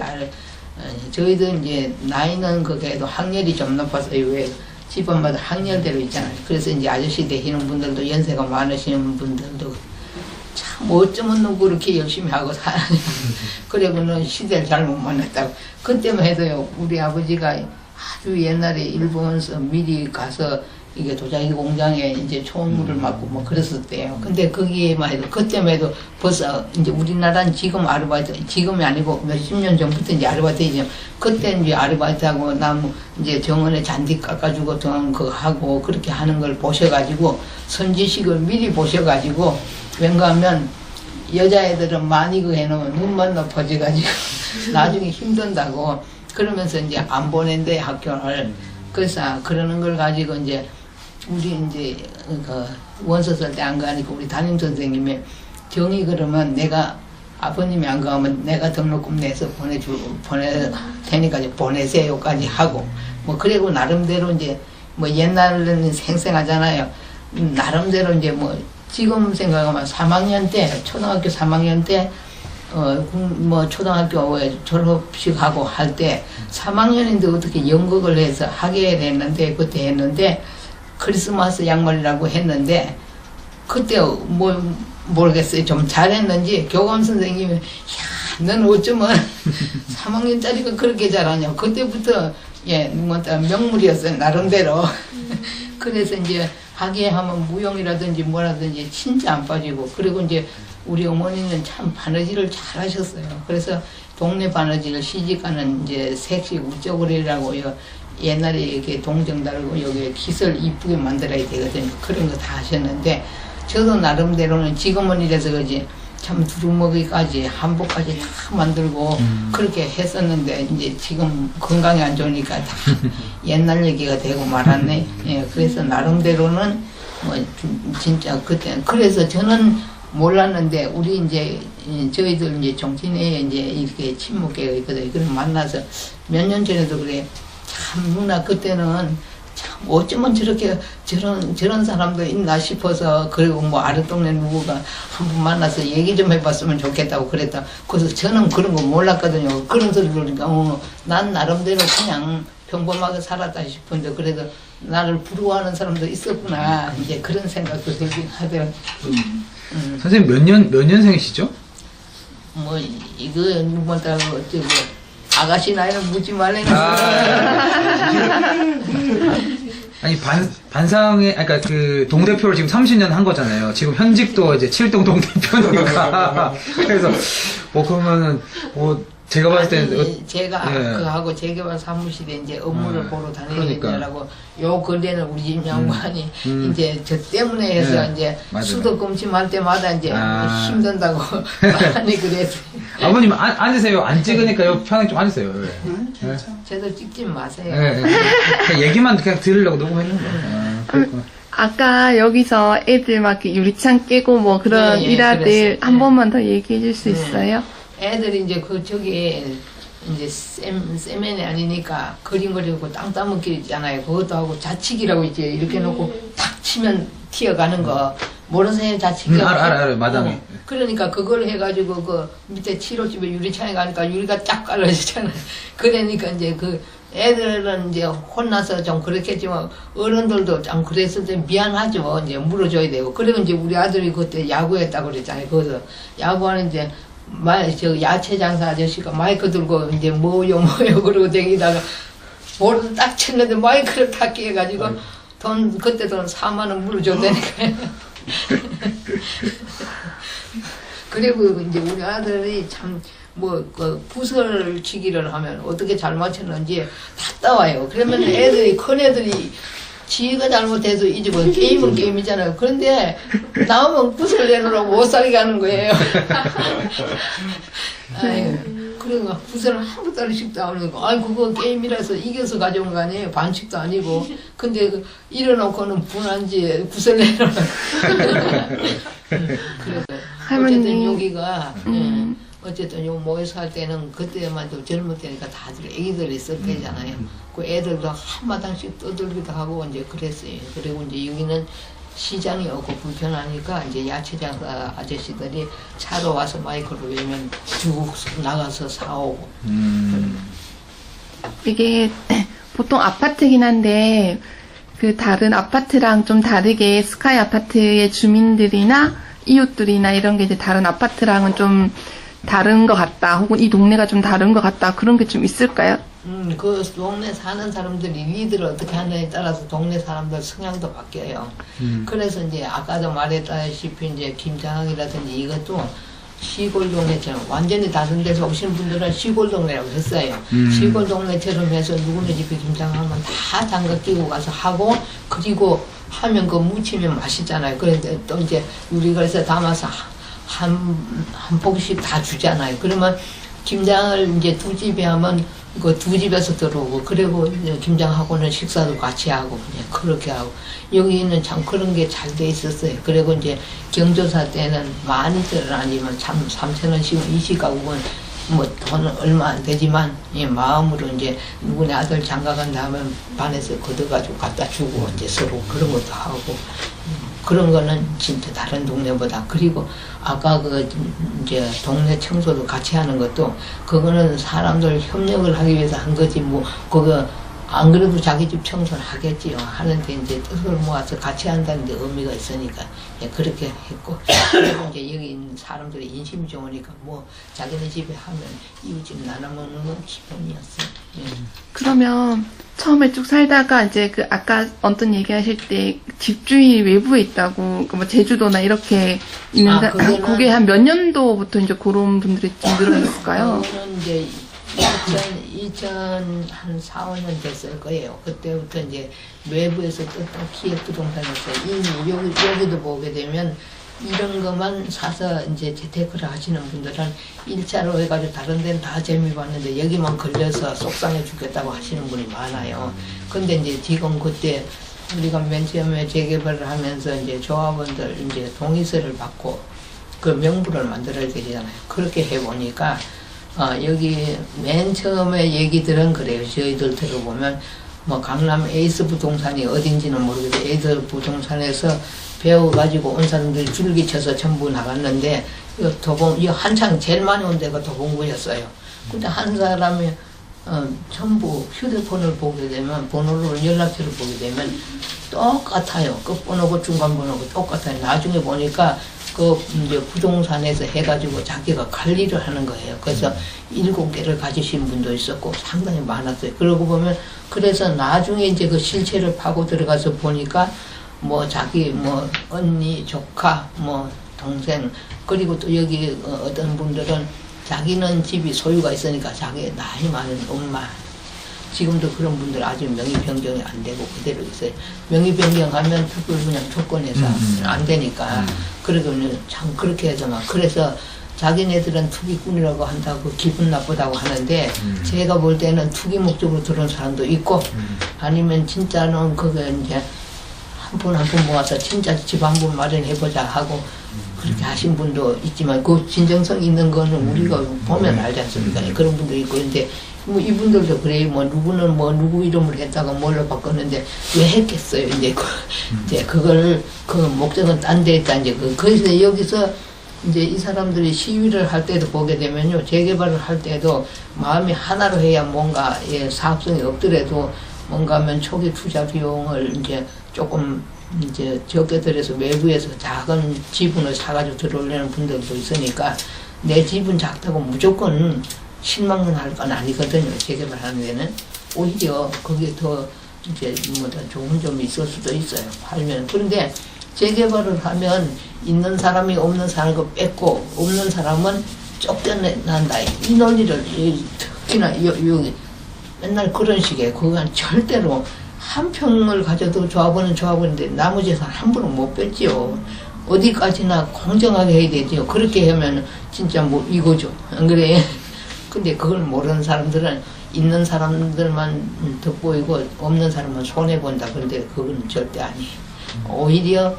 저희들 이제 나이는 그게도 학렬이 좀 높아서요. 왜 집안마다 학렬대로 있잖아요. 그래서 이제 아저씨 되시는 분들도 연세가 많으시는 분들도 참 어쩌면 그렇게 열심히 하고 사냐. 그래고는 시대를 잘못 만났다고. 그때만 해도요. 우리 아버지가 아주 옛날에 일본에서 미리 가서 이게 도자기 공장에 이제 총무를 맡고 뭐 그랬었대요. 근데 거기에만 해도 그때만 해도 벌써 이제 우리나라는 지금 아르바이트 지금이 아니고 몇십 년 전부터 이제 아르바이트이죠. 그때 이제 아르바이트하고 나무 이제 정원에 잔디 깎아주고 돈 그거 하고 그렇게 하는 걸 보셔가지고 선지식을 미리 보셔가지고 왠가하면 여자애들은 많이 그 해놓으면 눈만 높아져가지고 나중에 힘든다고 그러면서 이제 안 보낸대 학교를. 그래서 그러는 걸 가지고 이제 우리 이제 그 원서 쓸 때 안 가니까 우리 담임 선생님이 정이 그러면 내가 아버님이 안 가면 내가 등록금 내서 보내 테니까 보내세요까지 하고 뭐 그리고 나름대로 이제 뭐 옛날에는 생생하잖아요. 나름대로 이제 뭐 지금 생각하면 3학년 때 초등학교 3학년 때 뭐 초등학교 졸업식 하고 할 때 3학년인데 어떻게 연극을 해서 하게 됐는데 그때 했는데 크리스마스 양말이라고 했는데 그때 뭐 모르겠어요. 좀 잘했는지 교감 선생님이 야, 넌 어쩌면 3학년짜리가 그렇게 잘하냐. 그때부터 명물이었어요. 나름대로. 그래서 이제 하게 하면 무용이라든지 뭐라든지 진짜 안 빠지고 그리고 이제 우리 어머니는 참 바느질을 잘 하셨어요. 그래서 동네 바느질 시집가는 이제 색식 우쩌구리라고요. 옛날에 이렇게 동정 달고 여기 기술 이쁘게 만들어야 되거든요. 그런 거 다 하셨는데 저도 나름대로는 지금은 이래서 그지 참 두루먹이까지 한복까지 다 만들고 그렇게 했었는데 이제 지금 건강이 안 좋으니까 다 옛날 얘기가 되고 말았네. 예, 그래서 나름대로는 뭐 진짜 그때 그래서 저는 몰랐는데 우리 이제 저희들 이제 정신에 이제 이렇게 친목계가 있거든요. 그래서 만나서 몇 년 전에도 그래 참 누나 그때는 참 어쩌면 저렇게 저런 사람도 있나 싶어서 그리고 뭐 아랫동네 누구가 한 번 만나서 얘기 좀 해봤으면 좋겠다고 그랬다. 그래서 저는 그런 거 몰랐거든요. 그런 소리 들으니까 난 나름대로 그냥 평범하게 살았다 싶은데 그래도 나를 부러워하는 사람도 있었구나 이제 그런 생각도 들긴 하더라고요. 선생님 몇 년생이시죠? 뭐 이거 누구한테 어쩌고 아가씨 나이는 묻지 말래는 아니 반상에 그러니까 그 동대표를 지금 30년 한 거잖아요. 지금 현직도 이제 7동 동대표니까 그래서 뭐 그러면은 뭐 제가 봤을 때는 제가 그하고 재개발 사무실에 이제 업무를 보러 다니느냐라고 요 근래는 우리 집 양반이 이제 저 때문에 해서 이제 수도 검침할 때마다 이제 힘든다고 많이 그랬어요. 아버님 앉으세요. 안 찍으니까 요 편하게 좀 앉으세요. 저도 찍지 마세요. 그냥 얘기만 그냥 들으려고 녹음했는 거예요. 아까 여기서 애들 막 유리창 깨고 뭐 그런 일화들 한 번만 더 얘기해 줄 수 있어요? 애들이 이제 저기 이제 세면이 아니니까 그림 그리고 땅 따먹기 있잖아요. 그것도 하고 자치기라고 이제 이렇게 놓고 탁 치면 튀어가는 거 모르세요? 자취가. 알아, 마당에. 그러니까 그걸 해가지고 그 밑에 치료집에 유리창에 가니까 유리가 쫙 깔려지잖아요. 그러니까 이제 그 애들은 이제 혼나서 좀 그렇겠지만 어른들도 좀 그랬을 때 미안하죠. 이제 물어줘야 되고. 그리고 이제 우리 아들이 그때 야구했다고 그랬잖아요. 거기서 야구하는 이제 저 야채 장사 아저씨가 마이크 들고 이제 뭐요 그러고 다니다가 볼을 딱 쳤는데 마이크를 딱 끼해가지고 그때 돈 4만 원 물어줬다니까요. 그리고 이제 우리 아들이 참 그 구슬 치기를 하면 어떻게 잘 맞췄는지 다 따와요. 그러면 애들이 큰 애들이 지가 잘못해서 잊어버려. 게임은 게임이잖아요. 그런데 나오면 구슬 내놓으라고 못 살게 하는 거예요. 아유, 그러니까 구슬을 한 달씩도 안 하는 거. 아니 그거 게임이라서 이겨서 가져온 거 아니에요. 반칙도 아니고. 근데 일어놓고는 분한지 구슬 내놓으라고. 그래서 어쨌든 여기가 어쨌든 요 모여서 할 때는 그때만 좀 젊을 때니까 다들 애기들 있을 때잖아요. 그 애들도 한마당씩 떠들기도 하고 이제 그랬어요. 그리고 이제 여기는 시장이 없고 불편하니까 이제 야채장사 아저씨들이 차로 와서 마이크로 외면 쭉 나가서 사오고. 이게 보통 아파트긴 한데 그 다른 아파트랑 좀 다르게 스카이 아파트의 주민들이나 이웃들이나 이런 게 이제 다른 아파트랑은 좀 다른 것 같다, 혹은 이 동네가 좀 다른 것 같다, 그런 게 좀 있을까요? 그 동네 사는 사람들이 리드를 어떻게 하느냐에 따라서 동네 사람들 성향도 바뀌어요. 그래서 이제 아까도 말했다시피 이제 김장이라든지 이것도 시골 동네처럼 완전히 다른 데서 오시는 분들은 시골 동네라고 했어요. 시골 동네처럼 해서 누구네 집에 김장하면 다 장갑 끼고 가서 하고, 그리고 하면 그 무치면 맛있잖아요. 그런데 또 이제 우리가 그래서 담아서 한 포기씩 다 주잖아요. 그러면 김장을 이제 두 집에 하면 그 두 집에서 들어오고, 그리고 이제 김장하고는 식사도 같이 하고 그냥 그렇게 하고. 여기는 참 그런 게 잘 돼 있었어요. 그리고 이제 경조사 때는 많이들은 아니면 참 3,000원씩은 이 시가국은 뭐 돈은 얼마 안 되지만 마음으로 이제 누구네 아들 장가간다 하면 반에서 걷어가지고 갖다 주고 이제 서로 그런 것도 하고. 그런 거는 진짜 다른 동네보다. 그리고 아까 그 이제 동네 청소도 같이 하는 것도 그거는 사람들 협력을 하기 위해서 한 거지, 뭐 그거 안 그래도 자기 집 청소를 하겠지요. 하는데 이제 뜻을 모아서 같이 한다는 데 의미가 있으니까 그렇게 했고. 그리고 이제 여기 있는 사람들의 인심이 좋으니까 뭐 자기네 집에 하면 이웃집 나눠 먹는 건 기본이었어요. 그러면 처음에 쭉 살다가 이제 그 아까 어떤 얘기하실 때 집주인이 외부에 있다고, 뭐 제주도나 이렇게 있는 그게 한 몇 년도부터 이제 그런 분들이 좀 늘어났을까요? 그거는 이제 2004, 5년 됐을 거예요. 그때부터 이제 외부에서 떴던 기획 부동산에서 이미 여기도 보게 되면 이런 것만 사서 이제 재테크를 하시는 분들은 1차로 해가지고 다른 데는 다 재미봤는데 여기만 걸려서 속상해 죽겠다고 하시는 분이 많아요. 근데 이제 지금 그때 우리가 맨 처음에 재개발을 하면서 이제 조합원들 이제 동의서를 받고 그 명부를 만들어야 되잖아요. 그렇게 해보니까 여기 맨 처음에 얘기들은 그래요. 저희들 들어보면 뭐 강남 에이스 부동산이 어딘지는 모르겠어요. 에이스 부동산에서 배워가지고 온 사람들이 줄기쳐서 전부 나갔는데 이 한창 제일 많이 온 데가 도봉구였어요. 근데 한 사람이 전부 휴대폰을 보게 되면, 번호를 연락처를 보게 되면 똑같아요. 끝번호고 중간번호고 똑같아요. 나중에 보니까 그 이제 부동산에서 해가지고 자기가 관리를 하는 거예요. 그래서 7개를 가지신 분도 있었고 상당히 많았어요. 그러고 보면 그래서 나중에 이제 그 실체를 파고 들어가서 보니까 뭐 자기 뭐 언니, 조카, 뭐 동생, 그리고 또 여기 어떤 분들은 자기는 집이 소유가 있으니까 자기 나이 많은 엄마, 지금도 그런 분들 아직 명의 변경이 안 되고 그대로 있어요. 명의 변경하면 특별 분양 조건에서 안 되니까. 그러고는 참 그렇게 해서 막, 그래서 자기네들은 투기꾼이라고 한다고 기분 나쁘다고 하는데 제가 볼 때는 투기 목적으로 들어온 사람도 있고 아니면 진짜는 그거 이제 한 푼 한 푼 모아서 진짜 집 한 번 마련해보자 하고 그렇게 하신 분도 있지만 그 진정성 있는 거는 우리가 보면 알지 않습니까? 그런 분도 있고. 근데 뭐 이분들도 그래요. 뭐 누구는 뭐 누구 이름을 했다가 뭘로 바꿨는데 왜 했겠어요. 이제 이제 그걸 그 목적은 딴 데 있다. 이제 그래서 여기서 이제 이 사람들이 시위를 할 때도 보게 되면요, 재개발을 할 때도 마음이 하나로 해야 뭔가 사업성이 없더라도 뭔가 하면 초기 투자 비용을 이제 조금 이제 적게 들여서 외부에서 작은 지분을 사가지고 들어오려는 분들도 있으니까 내 지분 작다고 무조건 실망할 건 아니거든요. 재개발하는 데는 오히려 그게 더 이제 뭐 더 좋은 점이 있을 수도 있어요. 팔면. 그런데 재개발을 하면 있는 사람이 없는 사람을 뺏고 없는 사람은 쫓겨난다. 이 논리를 특히나 여기 맨날 그런 식의 그건 절대로 한 평을 가져도 조합원인데 나무 재산 함부로 못 뺏지요. 어디까지나 공정하게 해야 되죠. 그렇게 하면 진짜 뭐 이거죠. 안 그래? 근데 그걸 모르는 사람들은 있는 사람들만 돋보이고 없는 사람은 손해본다. 그런데 그건 절대 아니에요. 오히려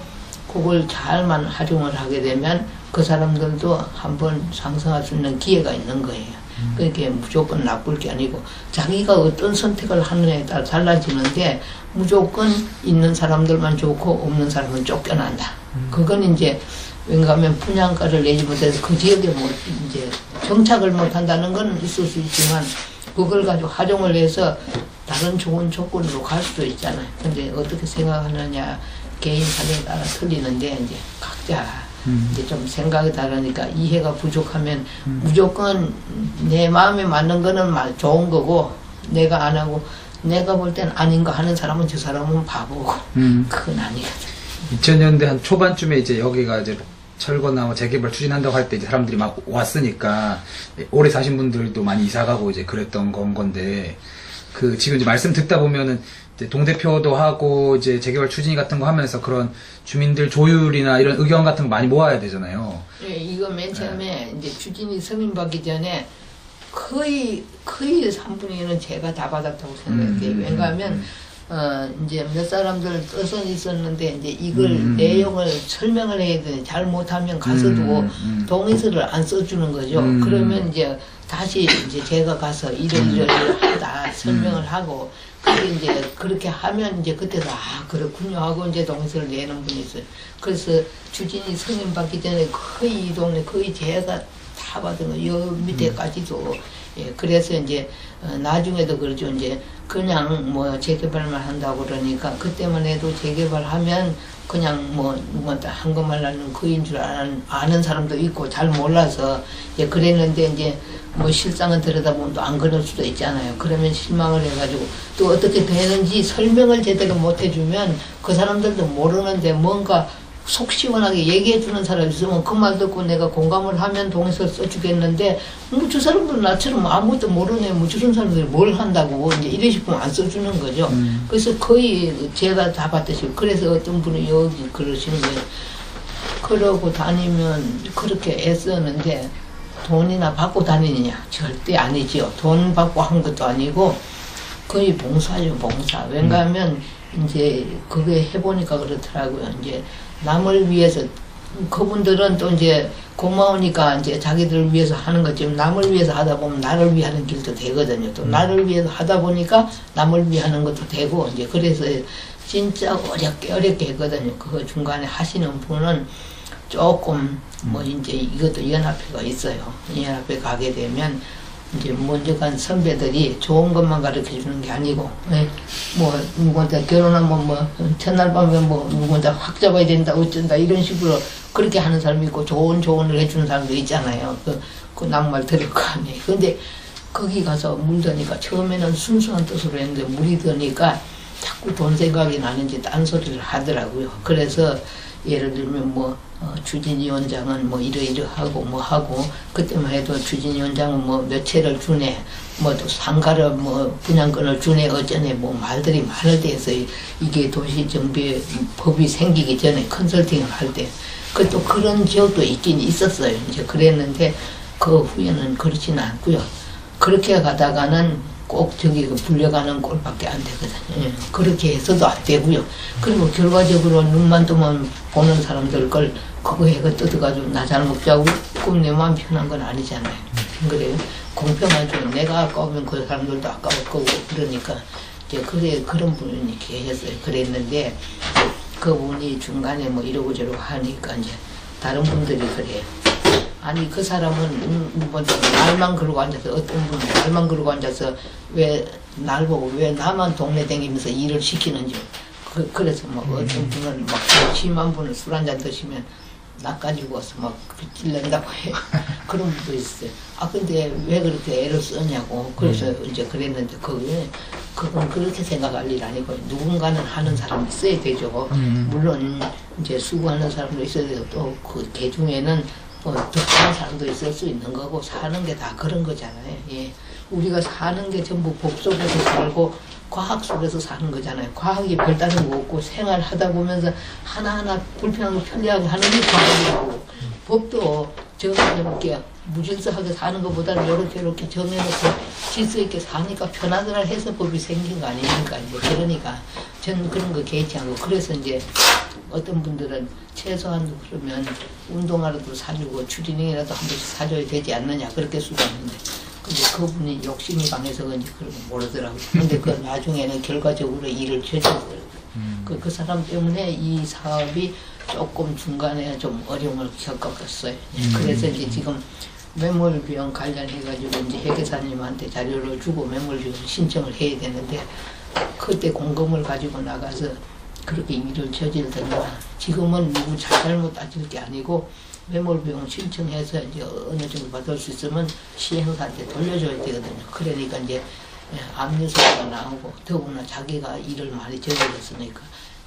그걸 잘만 활용을 하게 되면 그 사람들도 한번 상승할 수 있는 기회가 있는 거예요. 그렇게 무조건 나쁠 게 아니고 자기가 어떤 선택을 하느냐에 따라 달라지는데 무조건 있는 사람들만 좋고 없는 사람은 쫓겨난다. 그건 이제 왠가하면 분양가를 내지 못해서 그 지역에 뭐 이제 정착을 못한다는 건 있을 수 있지만 그걸 가지고 활용을 해서 다른 좋은 조건으로 갈 수도 있잖아요. 근데 어떻게 생각하느냐 개인 사정에 따라 틀리는데 이제 각자 이제 좀 생각이 다르니까 이해가 부족하면 무조건 내 마음에 맞는 거는 좋은 거고 내가 안 하고 내가 볼 땐 아닌 거 하는 사람은 저 사람은 바보고 그건 아니거든. 2000년대 한 초반쯤에 이제 여기가 이제 철거나 뭐 재개발 추진한다고 할 때 이제 사람들이 막 왔으니까 오래 사신 분들도 많이 이사가고 이제 그랬던 건데 그 지금 이제 말씀 듣다 보면은 이제 동대표도 하고 이제 재개발 추진 같은 거 하면서 그런 주민들 조율이나 이런 의견 같은 거 많이 모아야 되잖아요. 예, 이거 맨 처음에 이제 추진이 승인받기 전에 거의 3분의 1은 제가 다 받았다고 생각해요. 왜냐하면 이제 몇 사람들 뜻은 있었는데 이제 이걸 내용을 설명을 해야 되는데 잘 못하면 가서도 동의서를 안 써주는 거죠. 그러면 이제 다시 이제 제가 가서 이러하다 설명을 하고 그게 이제 그렇게 하면 이제 그때도 그렇군요 하고 이제 동의서를 내는 분이 있어요. 그래서 추진이 승인받기 전에 거의 이 동네 거의 제가 다 받은 거, 여 밑에까지도. 예, 그래서 이제, 나중에도 그러죠. 이제, 그냥 뭐 재개발만 한다고 그러니까, 그때만 해도 재개발하면 그냥 한 것만 하는 그인 줄 아는 사람도 있고, 잘 몰라서, 예, 그랬는데 이제, 뭐 실상은 들여다보면 또 안 그럴 수도 있잖아요. 그러면 실망을 해가지고, 또 어떻게 되는지 설명을 제대로 못 해주면, 그 사람들도 모르는데 뭔가, 속 시원하게 얘기해주는 사람이 있으면 그 말 듣고 내가 공감을 하면 동의서 써주겠는데 뭐 저 사람들은 나처럼 아무것도 모르네 뭐 저런 사람들이 뭘 한다고 이제 이래 싶으면 안 써주는 거죠. 그래서 거의 제가 다 받듯이 그래서 어떤 분이 여기 그러시는 거예요. 그러고 다니면 그렇게 애쓰는데 돈이나 받고 다니느냐 절대 아니지요. 돈 받고 한 것도 아니고 거의 봉사죠. 봉사. 왜냐하면 이제 그게 해보니까 그렇더라고요. 이제 남을 위해서 그분들은 또 이제 고마우니까 이제 자기들을 위해서 하는 거지만 남을 위해서 하다 보면 나를 위하는 길도 되거든요. 또 나를 위해서 하다 보니까 남을 위하는 것도 되고 이제 그래서 진짜 어렵게 했거든요. 그 중간에 하시는 분은 조금 뭐 이제 이것도 연합회가 있어요. 연합회 가게 되면 이제 먼저 간 선배들이 좋은 것만 가르쳐 주는 게 아니고, 뭐, 누구한테 결혼하면 뭐, 첫날 밤에 뭐, 누구한테 확 잡아야 된다, 어쩐다, 이런 식으로 그렇게 하는 사람이 있고, 조언을 해주는 사람도 있잖아요. 그 낭말 들을 거 아니에요. 근데 거기 가서 물드니까 처음에는 순수한 뜻으로 했는데 물이 드니까 자꾸 돈 생각이 나는지 딴소리를 하더라고요. 그래서 예를 들면 뭐, 추진위원장은 뭐 이러이러하고 뭐 하고 그때만 해도 추진위원장은 뭐 몇 채를 주네 뭐 또 상가를 뭐 분양권을 주네 어쩌네 뭐 말들이 많을 때에서 이게 도시정비 법이 생기기 전에 컨설팅을 할 때 또 그런 지역도 있긴 있었어요. 이제 그랬는데 그 후에는 그렇지는 않고요. 그렇게 가다가는 꼭 저기 불려가는 꼴밖에 안 되거든요. 예. 그렇게 해서도 안 되고요. 그리고 결과적으로 눈만 뜨면 보는 사람들 걸 그거 해가 뜯어가지고 나 잘 먹자고 그럼 내 마음 편한 건 아니잖아요. 그래요. 공평하죠. 내가 아까우면 그 사람들도 아까울 거고 그러니까 이제 그런 분이 계셨어요. 그랬는데 그분이 중간에 뭐 이러고 저러고 하니까 이제 다른 분들이 그래요. 아니 그 사람은 뭐 말만 그러고 앉아서 어떤 분은 말만 그러고 앉아서 왜 날 보고 왜 나만 동네 다니면서 일을 시키는지 그래서 뭐 어떤 분은 막 심한 분은 술 한잔 드시면 나까지고 와서 막 찔른다고 해. 그런 분도 있어요. 아 근데 왜 그렇게 애를 쓰냐고. 그래서 이제 그랬는데 그건 그렇게 생각할 일 아니고 누군가는 하는 사람이 있어야 되죠. 물론 이제 수고하는 사람도 있어야 되고 또 그 개 중에는 더 하는 사람도 있을 수 있는 거고 사는 게 다 그런 거잖아요. 예. 우리가 사는 게 전부 법 속에서 살고 과학 속에서 사는 거잖아요. 과학이 별다른 거 없고 생활하다 보면서 하나하나 불편하고 편리하게 하는 게 과학이고 법도 정해놓게 무질서하게 사는 것보다는 이렇게 정해놓고 질서 있게 사니까 편하더라 해서 법이 생긴 거 아닙니까? 이제 그러니까 저는 그런 거 개의치 않고 그래서 이제 어떤 분들은 최소한 그러면 운동화라도 사주고 추리닝이라도 한 번씩 사줘야 되지 않느냐 그렇게 수고하는데 근데 그분이 욕심이 강해서 그런지 그런 거 모르더라고요. 근데 그 나중에는 결과적으로 일을 저질러요. 그 사람 때문에 이 사업이 조금 중간에 좀 어려움을 겪었어요. 그래서 이제 지금 매몰비용 관련해가지고 이제 회계사님한테 자료를 주고 매몰비용 신청을 해야 되는데 그때 공금을 가지고 나가서 그렇게 일을 저질더니만 지금은 누구 잘못 따질 게 아니고 매몰비용 신청해서 이제 어느 정도 받을 수 있으면 시행사한테 돌려줘야 되거든요. 그러니까 이제 압류소리가 나오고 더구나 자기가 일을 많이 저질렀으니까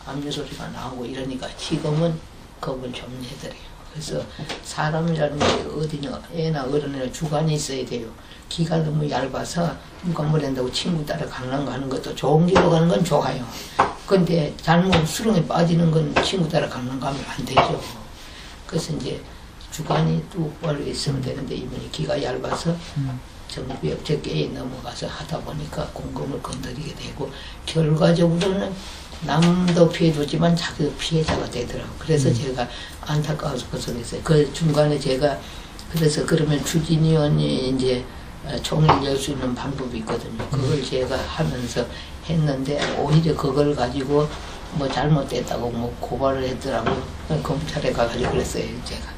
압류소리가 나오고 이러니까 지금은 겁을 좀 내더래요. 그래서 사람이라는 게 어디나 애나 어른이나 주관이 있어야 돼요. 기가 너무 얇아서 누가 뭐란다고 친구 따라 강남 가는 것도 좋은 길로 가는 건 좋아요. 근데 잘못 수렁에 빠지는 건 친구 따라 강남 가면 안 되죠. 그래서 이제 주관이 똑바로 있으면 되는데 이분이 기가 얇아서 정부역 적개에 넘어가서 하다 보니까 공금을 건드리게 되고 결과적으로는 남도 피해줬지만 자기도 피해자가 되더라고요. 그래서 제가 안타까워서 벗어냈어요. 그 중간에 제가 그래서 그러면 추진위원이 이제 총회를 열 수 있는 방법이 있거든요. 그걸 제가 하면서 했는데 오히려 그걸 가지고 뭐 잘못됐다고 뭐 고발을 했더라고요. 검찰에 가가지고 그랬어요. 제가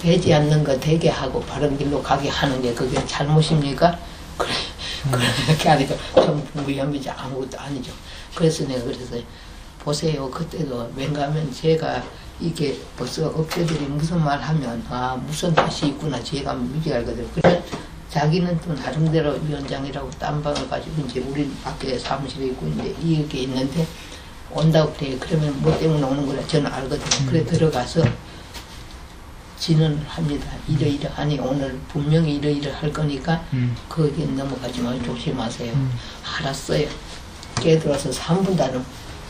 되지 않는 거 되게 하고 바른 길로 가게 하는 게 그게 잘못입니까? 그래 그렇게 하니까 전부 위험이지 아무것도 아니죠. 그래서 내가 그래서 보세요. 그때도 왠가하면 제가 이게 벌써 업체들이 무슨 말 하면 아 무슨 뜻이 있구나 제가 미리 알거든요. 그래 자기는 또 나름대로 위원장이라고 딴 방을 가지고 이제 우리 밖에 사무실에 있고 이제 이렇게 있는데 온다고 그래. 그러면 뭐 때문에 오는 거라 저는 알거든요. 그래 들어가서 진언을 합니다. 이러이러하니 오늘 분명히 이러이러할 거니까 거기에 넘어가지 말고 조심하세요. 알았어요. 깨들어서 3분도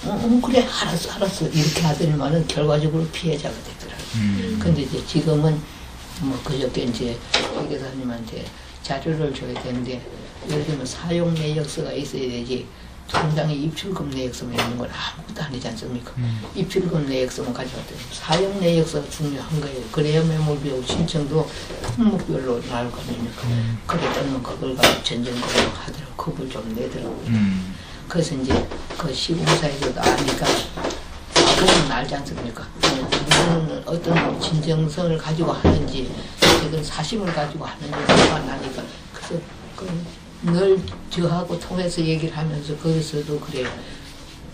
안 그래 알았어 이렇게 하더니만은 결과적으로 피해자가 되더라고요. 근데 이제 지금은 뭐 그저께 이제 회계사님한테 자료를 줘야 되는데 예를 들면 사용 내역서가 있어야 되지 통장에 입출금 내역서만 있는 건 아무것도 아니지 않습니까? 입출금 내역서만 가져왔더니 사용 내역서가 중요한 거예요. 그래야 매몰비용 신청도 품목별로 나올 거 아닙니까? 그랬더니 그걸 가지고 전전거로 하더라고요. 겁을 좀 내더라고요. 그래서 이제 그 시공사에서도 아니까 아무는 알지 않습니까? 누구는 어떤 진정성을 가지고 하는지 이건 사심을 가지고 하는지 안 하니까 그래서 늘 저하고 통해서 얘기를 하면서 거기서도 그래요.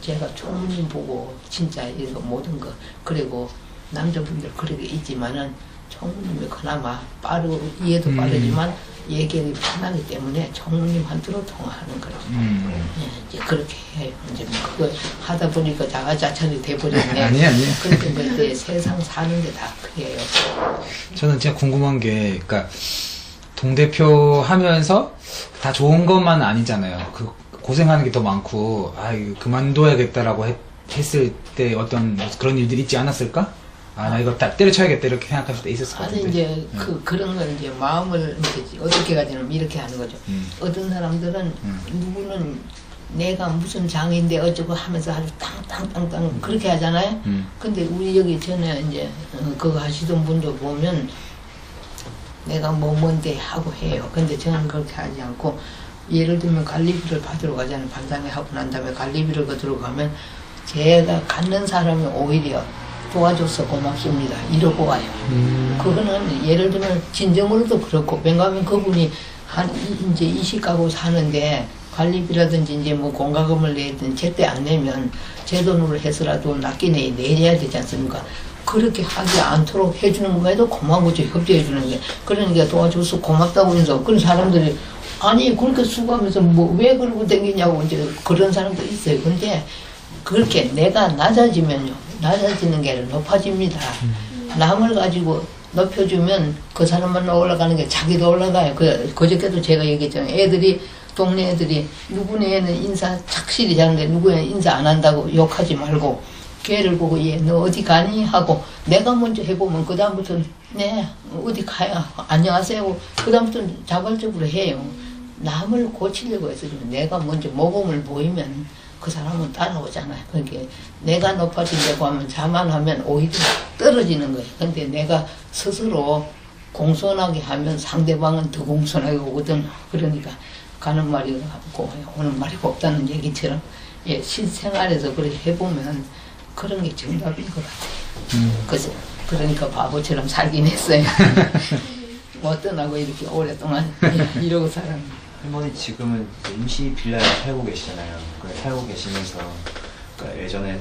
제가 총무님 보고 진짜 이거 모든 거 그리고 남자분들 그렇게 있지만은 총무님이 그나마 빠르고 이해도 빠르지만 얘기하기 편하기 때문에 총무님한테로 통화하는 거죠. 예, 이제 그렇게 해요. 이제 뭐 그거 하다 보니까 자가자찬이 돼버렸네. 아니에요. 그렇게 뭐 세상 사는 게 다 그래요. 저는 진짜 궁금한 게, 그러니까 동대표 하면서 다 좋은 것만 아니잖아요. 그 고생하는 게 더 많고, 아 이거 그만둬야겠다라고 했을 때 어떤 그런 일들이 있지 않았을까? 아, 나 이거 딱 때려쳐야겠다 이렇게 생각하실 때 있었을 것 같은데. 아니 이제 그런 건 이제 마음을 이제 어떻게 가지면 이렇게 하는 거죠. 어떤 사람들은 누구는 내가 무슨 장인데 어쩌고 하면서 아주 땅땅땅땅 그렇게 하잖아요. 근데 우리 여기 전에 이제 그거 하시던 분들 보면 내가 뭔데 하고 해요. 근데 저는 그렇게 하지 않고 예를 들면 관리비를 받으러 가잖아요. 반상회 하고 난 다음에 관리비를 받으러 가면 제가 갖는 사람이 오히려 도와줘서 고맙습니다. 이러고 와요. 그거는 예를 들면 진정으로도 그렇고 왜냐하면 그분이 이제 이식하고 사는데 관리비라든지 이제 뭐 공과금을 내든 제때 안 내면 제 돈으로 해서라도 납기 내야 되지 않습니까? 그렇게 하지 않도록 해주는 거에도 고마운 거죠. 협조해 주는 게. 그러니까 도와줘서 고맙다고 해서 그런 사람들이 아니 그렇게 수고하면서 뭐 왜 그러고 댕기냐고 이제 그런 사람도 있어요. 근데 그렇게 내가 낮아지면요. 낮아지는 게 아니라 높아집니다. 남을 가지고 높여주면 그 사람만 올라가는 게 자기도 올라가요. 그저께도 제가 얘기했잖아요. 동네 애들이 누구네 애는 인사 착실히 잘하는데 누구네 인사 안 한다고 욕하지 말고 걔를 보고 얘 너 어디 가니? 하고 내가 먼저 해보면 그 다음부터는 네 어디 가요? 안녕하세요. 그 다음부터는 자발적으로 해요. 남을 고치려고 해서 내가 먼저 모범을 보이면 그 사람은 따라오잖아요. 그러니까 내가 높아지려고 하면 자만하면 오히려 떨어지는 거예요. 근데 내가 스스로 공손하게 하면 상대방은 더 공손하게 오거든. 그러니까 가는 말이 없고 오는 말이 없다는 얘기처럼 예, 실생활에서 그렇게 해보면 그런 게 정답인 것 같아요. 그러니까 바보처럼 살긴 했어요. 어떤 하고 이렇게 오랫동안 이러고 살았는데. 할머니 지금은 임시 빌라에 살고 계시잖아요. 살고 계시면서 그러니까 예전에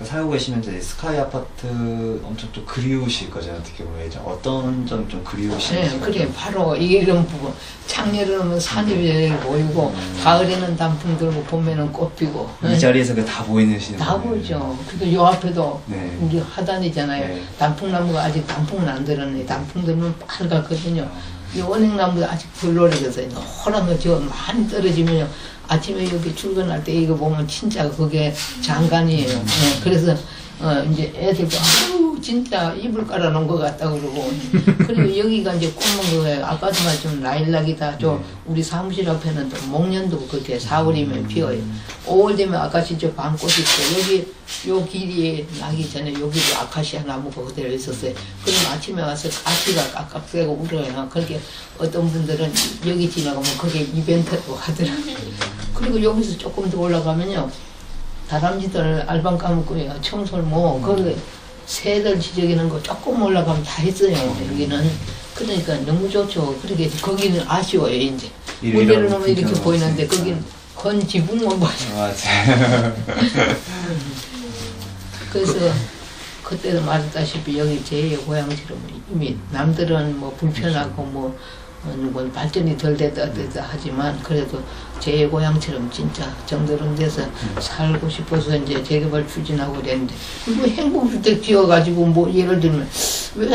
살고 계시면서 스카이 아파트 엄청 또 그리우실 거잖아요. 어떻게 보면 예전 어떤 점 좀 그리우시는지. 네, 그래 바로 이런 부분. 창렬은 산이 보이고 가을에는 단풍 들고 봄에는 꽃 피고. 이 자리에서 다 보이시는 다 보이죠. 그리고 요 앞에도 네. 우리 하단이잖아요. 네. 단풍나무가 아직 단풍은 안 들었네. 단풍 들면 빨갛거든요. 이 원액나무도 아직 불노래져서 노란 거 저 많이 떨어지면요. 아침에 여기 출근할 때 이거 보면 진짜 그게 장관이에요. 네, 그래서 이제 애들도 아유 진짜 이불 깔아놓은 것 같다 그러고 그리고 여기가 이제 꽃만 거예요. 아까도 말씀 라일락이다. 저 우리 사무실 앞에는 또 목련도 그렇게 4월이면 피어요. 5월 되면 아카시 저 밤꽃이 있고 여기 요 길이 나기 전에 여기도 아카시아 나무가 그대로 있었어요. 그럼 아침에 와서 가시가 깍깍대고 울어요. 그렇게 어떤 분들은 여기 지나가면 그게 이벤트도 하더라고요. 그리고 여기서 조금 더 올라가면요. 다람쥐들 알밤 까먹고요. 청설모 거기 새들 지저귀는 거 조금 올라가면 다 했어요. 여기는. 그러니까 너무 좋죠. 그렇게 거기는 아쉬워요. 이제 문제를 놓으면 이렇게 보이는데 거기는 건 지붕만 봐요. 맞아요. 그래서 그때도 말했다시피 여기 제 고향처럼 이미 남들은 뭐 불편하고 뭐 누군 발전이 덜 됐다 하지만 그래도 제 고향처럼 진짜 정들은 데서 살고 싶어서 이제 재개발 추진하고 그랬는데 뭐 행복주택 지어가지고 뭐 예를 들면 왜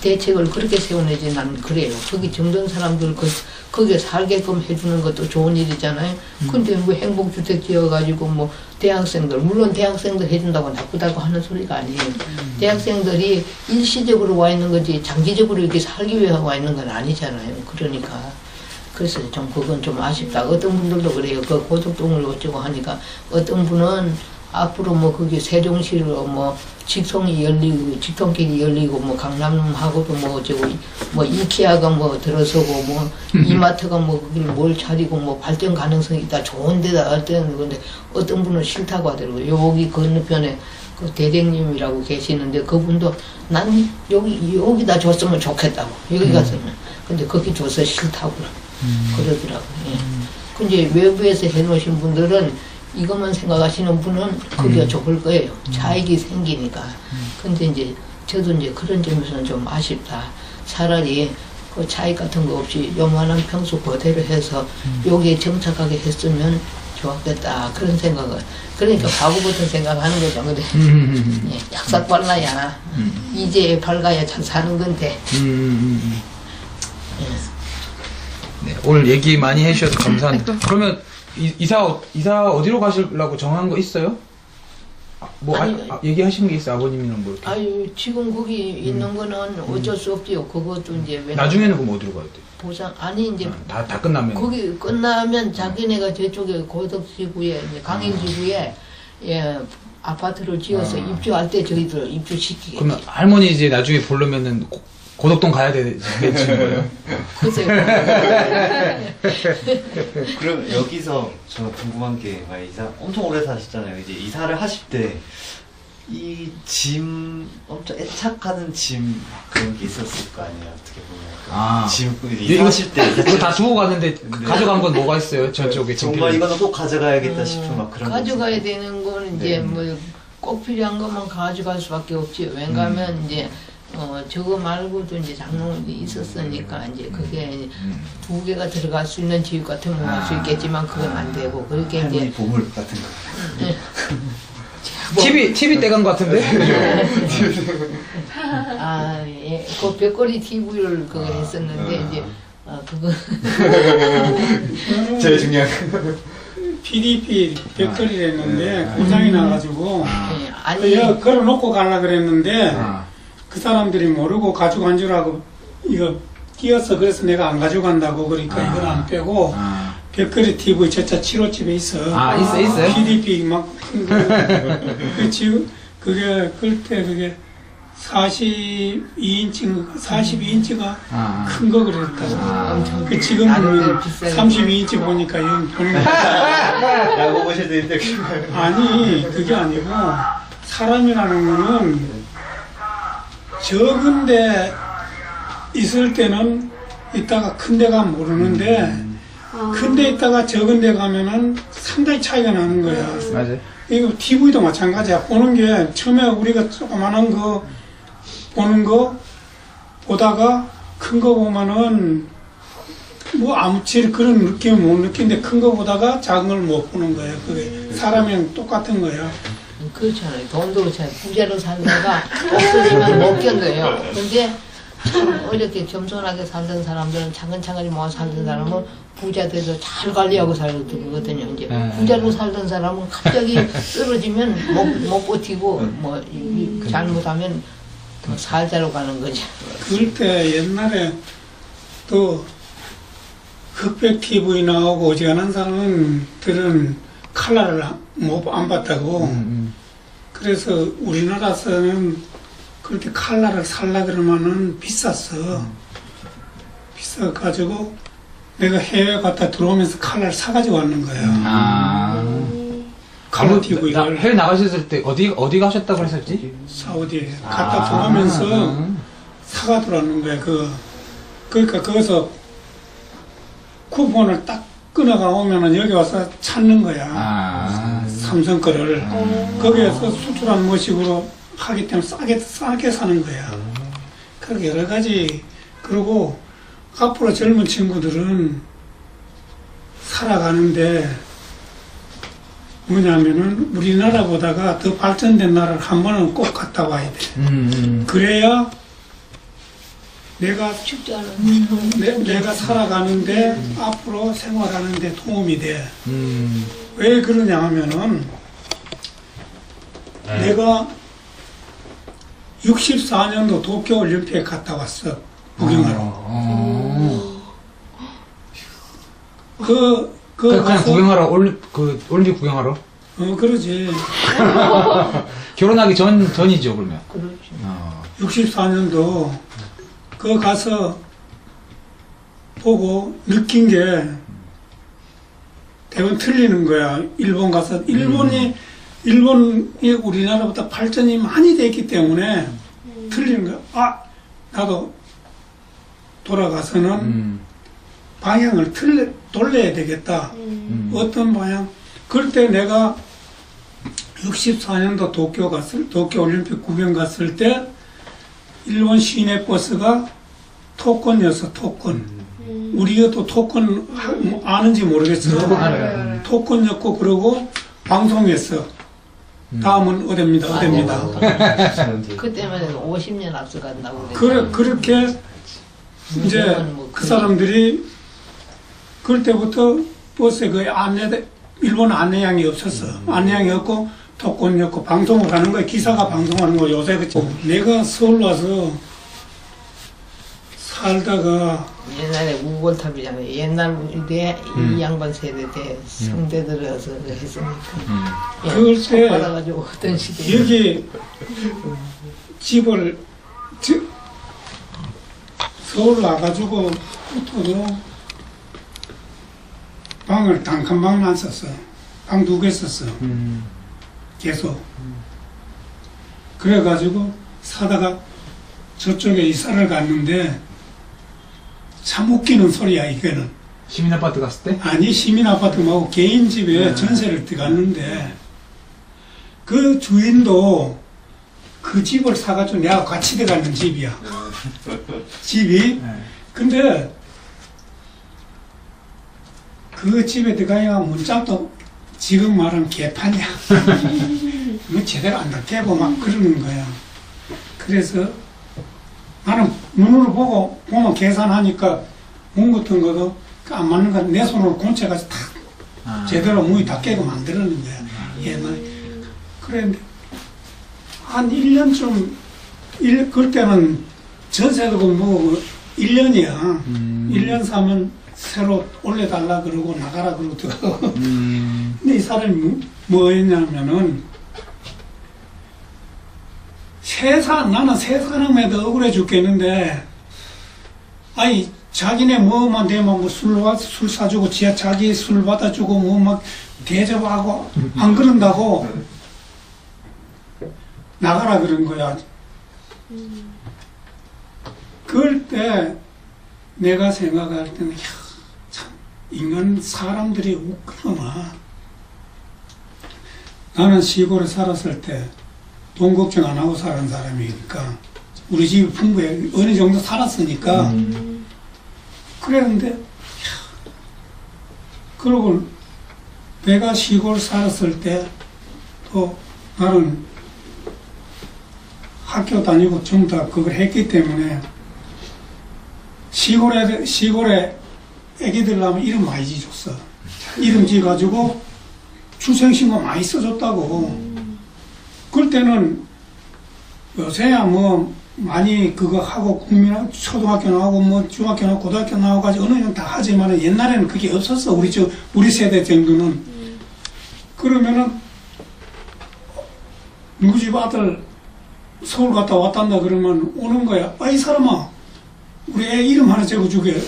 대책을 그렇게 세우는지 난 그래요. 거기 정든 사람들 거기에 살게끔 해주는 것도 좋은 일이잖아요. 근데 뭐 행복주택 지어가지고 뭐 대학생들 물론 대학생들 해준다고 나쁘다고 하는 소리가 아니에요. 대학생들이 일시적으로 와 있는 거지 장기적으로 이렇게 살기 위해 와 있는 건 아니잖아요. 그러니까 그래서 좀 그건 좀 아쉽다. 어떤 분들도 그래요. 그 고속동을 어쩌고 하니까 어떤 분은 앞으로 뭐 그게 세종시로 뭐 직송이 열리고 직통길이 열리고 뭐 강남하고도 뭐 어쩌고 뭐 이케아가 뭐 들어서고 뭐 이마트가 뭐 거기를 뭘 차리고 뭐 발전 가능성이 있다 좋은 데다 어떤 건데 어떤 분은 싫다고 하더라고요. 여기 건너편에 그 대장님이라고 계시는데 그분도 난 여기다 줬으면 좋겠다고 여기 갔으면 근데 거기 줘서 싫다고 그러더라고요. 예. 근데 외부에서 해놓으신 분들은 이것만 생각하시는 분은 그게 좋을 거예요. 차익이 생기니까. 근데 이제 저도 이제 그런 점에서는 좀 아쉽다. 차라리 그 차익 같은 거 없이 요만한 평수 그대로 해서 여기에 정착하게 했으면 좋았겠다. 그런 생각을. 그러니까 바보 같은 생각하는 거죠. 근데 예, 약삭 발라야 이제 밝아야 잘 사는 건데. 예. 네, 오늘 얘기 많이 해주셔서 감사합니다. 그러면 이사 어디로 가시려고 정한 거 있어요? 뭐 얘기하시는 게 있어요? 아버님이랑 뭐 이렇게? 아유 지금 거기 있는 거는 어쩔 수 없지요. 그것도 이제 나중에는 그럼 어디로 가야 돼? 보상 아니 이제 다 끝나면 거기 끝나면 자기네가 저쪽에 고덕지구에 이제 강인지구에 예 아파트를 지어서 입주할 때 저희들 입주시키겠지. 그러면 할머니 이제 나중에 보려면은 고덕동 가야 되겠지 거예요. 글쎄요. 그럼 여기서 저는 궁금한 게 이사 엄청 오래 사셨잖아요. 이제 이사를 하실 때 이 짐 엄청 애착하는 짐 그런 게 있었을 거 아니에요. 어떻게 보면 짐 이사하실 때 이거 다 주고 갔는데 가져간 건 뭐가 있어요? 저쪽에 정말 이거는 꼭 가져가야겠다 싶은 막 그런 가져가야 거 되는 거는 이제 네. 뭐 꼭 필요한 것만 가져갈 수밖에 없지. 왜냐하면 이제 저거 말고도 이제 장롱이 있었으니까 이제 그게 두 개가 들어갈 수 있는 지육 같으면 할 수 있겠지만 그건 안 되고 그렇게 할머니 이제 보물 같은 거. TV 떼간 것 같은데? 아, 예. 그 벽걸이 TV를 그거 했었는데 이제 그거 제일 중요한 PDP 벽걸이를 했는데 고장이 나가지고 예, 아니 이거 걸어놓고 가려고 그랬는데 아. 그 사람들이 모르고 가져간 줄 알고 이거 끼었어. 그래서 내가 안 가져간다고 그러니까 이걸 안 빼고 벽걸이 TV 저차 7호집에 있어. 있어요? PDP 막 큰 거. 그 지금 그게 그때 그게 42인치가 큰 거 그랬다. 엄청 그 지금 나름대로 비싸게 32인치 보니까 영 보는 거. 야구 보실 때 인데 아니 그게 아니고 사람이라는 거는 적은데 있을 때는 있다가 큰데 가면 모르는데 큰데 있다가 적은데 가면은 상당히 차이가 나는 거야. 맞아요. 이거 TV도 마찬가지야. 보는 게 처음에 우리가 조그만한 거 보는 거 보다가 큰 거 보면은 뭐 아무치 그런 느낌을 못 느끼는데 큰 거 보다가 작은 걸 못 보는 거예요. 그게 사람이랑 똑같은 거야. 그렇잖아요. 돈도 그렇잖아요. 부자로 살다가 없어지면 못 견뎌요. 근데 참 어렵게 겸손하게 살던 사람들은 차근차근히 모아 살던 사람은 부자 돼서 잘 관리하고 살거든요. 이제 부자로 살던 사람은 갑자기 떨어지면 못 버티고 뭐 잘못하면 살자로 가는 거죠. 그럴 때 옛날에 또 흑백 TV 나오고 어지간한 사람들은 칼라를 안 봤다고. 그래서 우리나라에서는 그렇게 칼라를 살라 그러면은 비쌌어. 비싸가지고 내가 해외 갔다 들어오면서 칼라를 사가지고 왔는 거야. 칼라 TV를 해외 나가셨을 때 어디 가셨다고 그랬었지? 사우디에 갔다 들어오면서 사가 들어왔는 거야. 그러니까 거기서 쿠폰을 딱 끊어가 오면은 여기 와서 찾는 거야. 삼성 거를. 거기에서 수출한 모식으로 하기 때문에 싸게 사는 거야. 그렇게 여러 가지. 그리고 앞으로 젊은 친구들은 살아가는데 뭐냐면은 우리나라보다가 더 발전된 나라를 한 번은 꼭 갔다 와야 돼. 그래야 내가 쉽지 않은 내가 살아가는데 앞으로 생활하는데 도움이 돼. 왜 그러냐 하면은 내가 64년도 도쿄올림픽에 갔다 왔어. 구경하러. 그냥 가서 구경하러 올림픽 구경하러? 그러지. 결혼하기 전이죠 그러면. 그렇죠. 64년도 그 가서 보고 느낀 게 대부분 틀리는 거야. 일본 가서 일본이 우리나라보다 발전이 많이 됐기 때문에 틀리는 거야. 나도 돌아가서는 방향을 돌려야 되겠다. 어떤 방향? 그럴 때 내가 64년도 도쿄 올림픽 구경 갔을 때 일본 시내 버스가 토건이었어. 토건. 우리가 또 토건 아는지 모르겠어. 토건이었고 그러고 방송했어. 다음은 어딥니다. 그때만 50년 앞서 간다고 그렇게 이제 그 사람들이 그럴 때부터 버스에 그 일본 안내양이 없었어. 안내양이 없고 토건이었고 방송을 하는 거야. 기사가 방송하는 거 요새 내가 서울 와서 살다가 옛날에 우골탑이잖아요. 옛날 이 양반 세대 때 성대 들어서 했으니까. 그럴 때 받아가지고 어떤 시대에 여기 집을 서울 나가지고 부터도 방을 단칸방을 안 썼어. 방 2개 썼어. 계속. 그래가지고 사다가 저쪽에 이사를 갔는데 참 웃기는 소리야 이거는. 시민 아파트 갔을 때? 아니 시민아파트 말고 개인 집에 전세를 들어갔는데 그 주인도 그 집을 사가지고 내가 같이 들어가는 집이야. 집이. 근데 그 집에 들어가야 문짝도 지금 말하면 개판이야. 뭐 제대로 안 닦여고 막 그러는 거야. 그래서 나는 눈으로 보면 계산하니까 문 같은 거도 안 맞는 거 내 손으로 곤채가지고 탁 제대로 문이 닦이고 만들었는 거야. 옛날에. 그랬는데 한 1년쯤 그때는 전세도 뭐 1년이야. 1년 사면 새로 올려달라 그러고 나가라 그러더라고. 근데 이 사람이 뭐 했냐면은 나는 세 사람에도 억울해 죽겠는데 아니 자기네 뭐만 되면 뭐 술 사주고 자기 술 받아주고 뭐 막 대접하고 안 그런다고 나가라 그런 거야. 그럴 때 내가 생각할 때는 참 인간 사람들이 웃구나. 나는 시골에 살았을 때 돈 걱정 안 하고 사는 사람이니까 우리 집이 풍부해 어느 정도 살았으니까 그랬는데 그러고 내가 시골 살았을 때 또 나는 학교 다니고 전부 다 그걸 했기 때문에 시골에 애기들 나면 이름 많이 지줬어. 이름 지어가지고 출생신고 많이 써줬다고. 그럴 때는 요새야 뭐 많이 그거 하고 초등학교 나오고 뭐 중학교 나오고 고등학교 나오고까지 어느 정도 다 하지만 옛날에는 그게 없었어. 우리 세대 정도는. 그러면은 누구 집 아들 서울 갔다 왔단다 그러면 오는 거야. 이 사람아 우리 애 이름 하나 적어주게.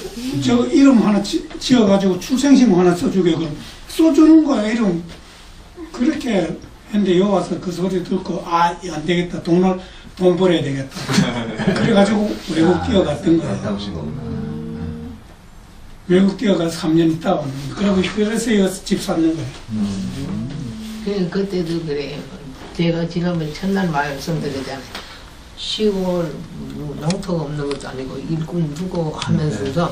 저 이름 하나 지어가지고 출생신고 하나 써주게. 그럼 써주는 거야 이름. 그렇게 했는데 여기 와서 그 소리 듣고 안 되겠다. 돈 벌어야 되겠다. 그래가지고 외국 뛰어갔던 거야. 외국 뛰어가서 3년 있다 왔는데 그러고 그래서 집 샀는 거야. 그때도 그래. 제가 지난번 첫날 말씀드리잖아요. 시골 농토가 없는 것도 아니고 일꾼 두고 하면서도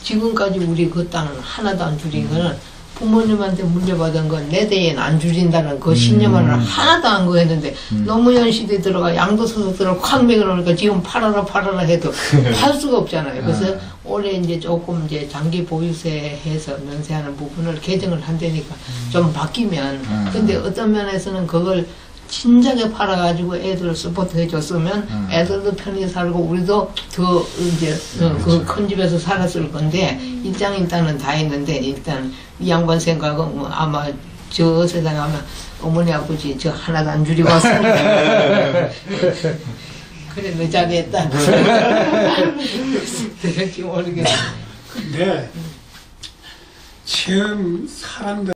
지금까지 우리 그 땅은 하나도 안 줄인 거는 부모님한테 물려받은 건 내 대엔 안 줄인다는 그 신념을 하나도 안 거했는데 노무현 시대 들어가 양도소득 들어 콱 매겨놓으니까 지금 팔아라 해도 팔 수가 없잖아요. 그래서 올해 이제 조금 이제 장기 보유세 해서 면세하는 부분을 개정을 한다니까 좀 바뀌면 근데 어떤 면에서는 그걸 진작에 팔아가지고 애들 서포트 해줬으면 애들도 편히 살고 우리도 더 이제 그 큰 집에서 살았을 건데 일장일단은 다 했는데 일단 이 양반 생각은 뭐 아마 저 세상에 하면 어머니 아버지 저 하나도 안 줄이고 왔습니다. 그래 너 잘했다. 내가 지금 모르겠어. 근데 처음 사람들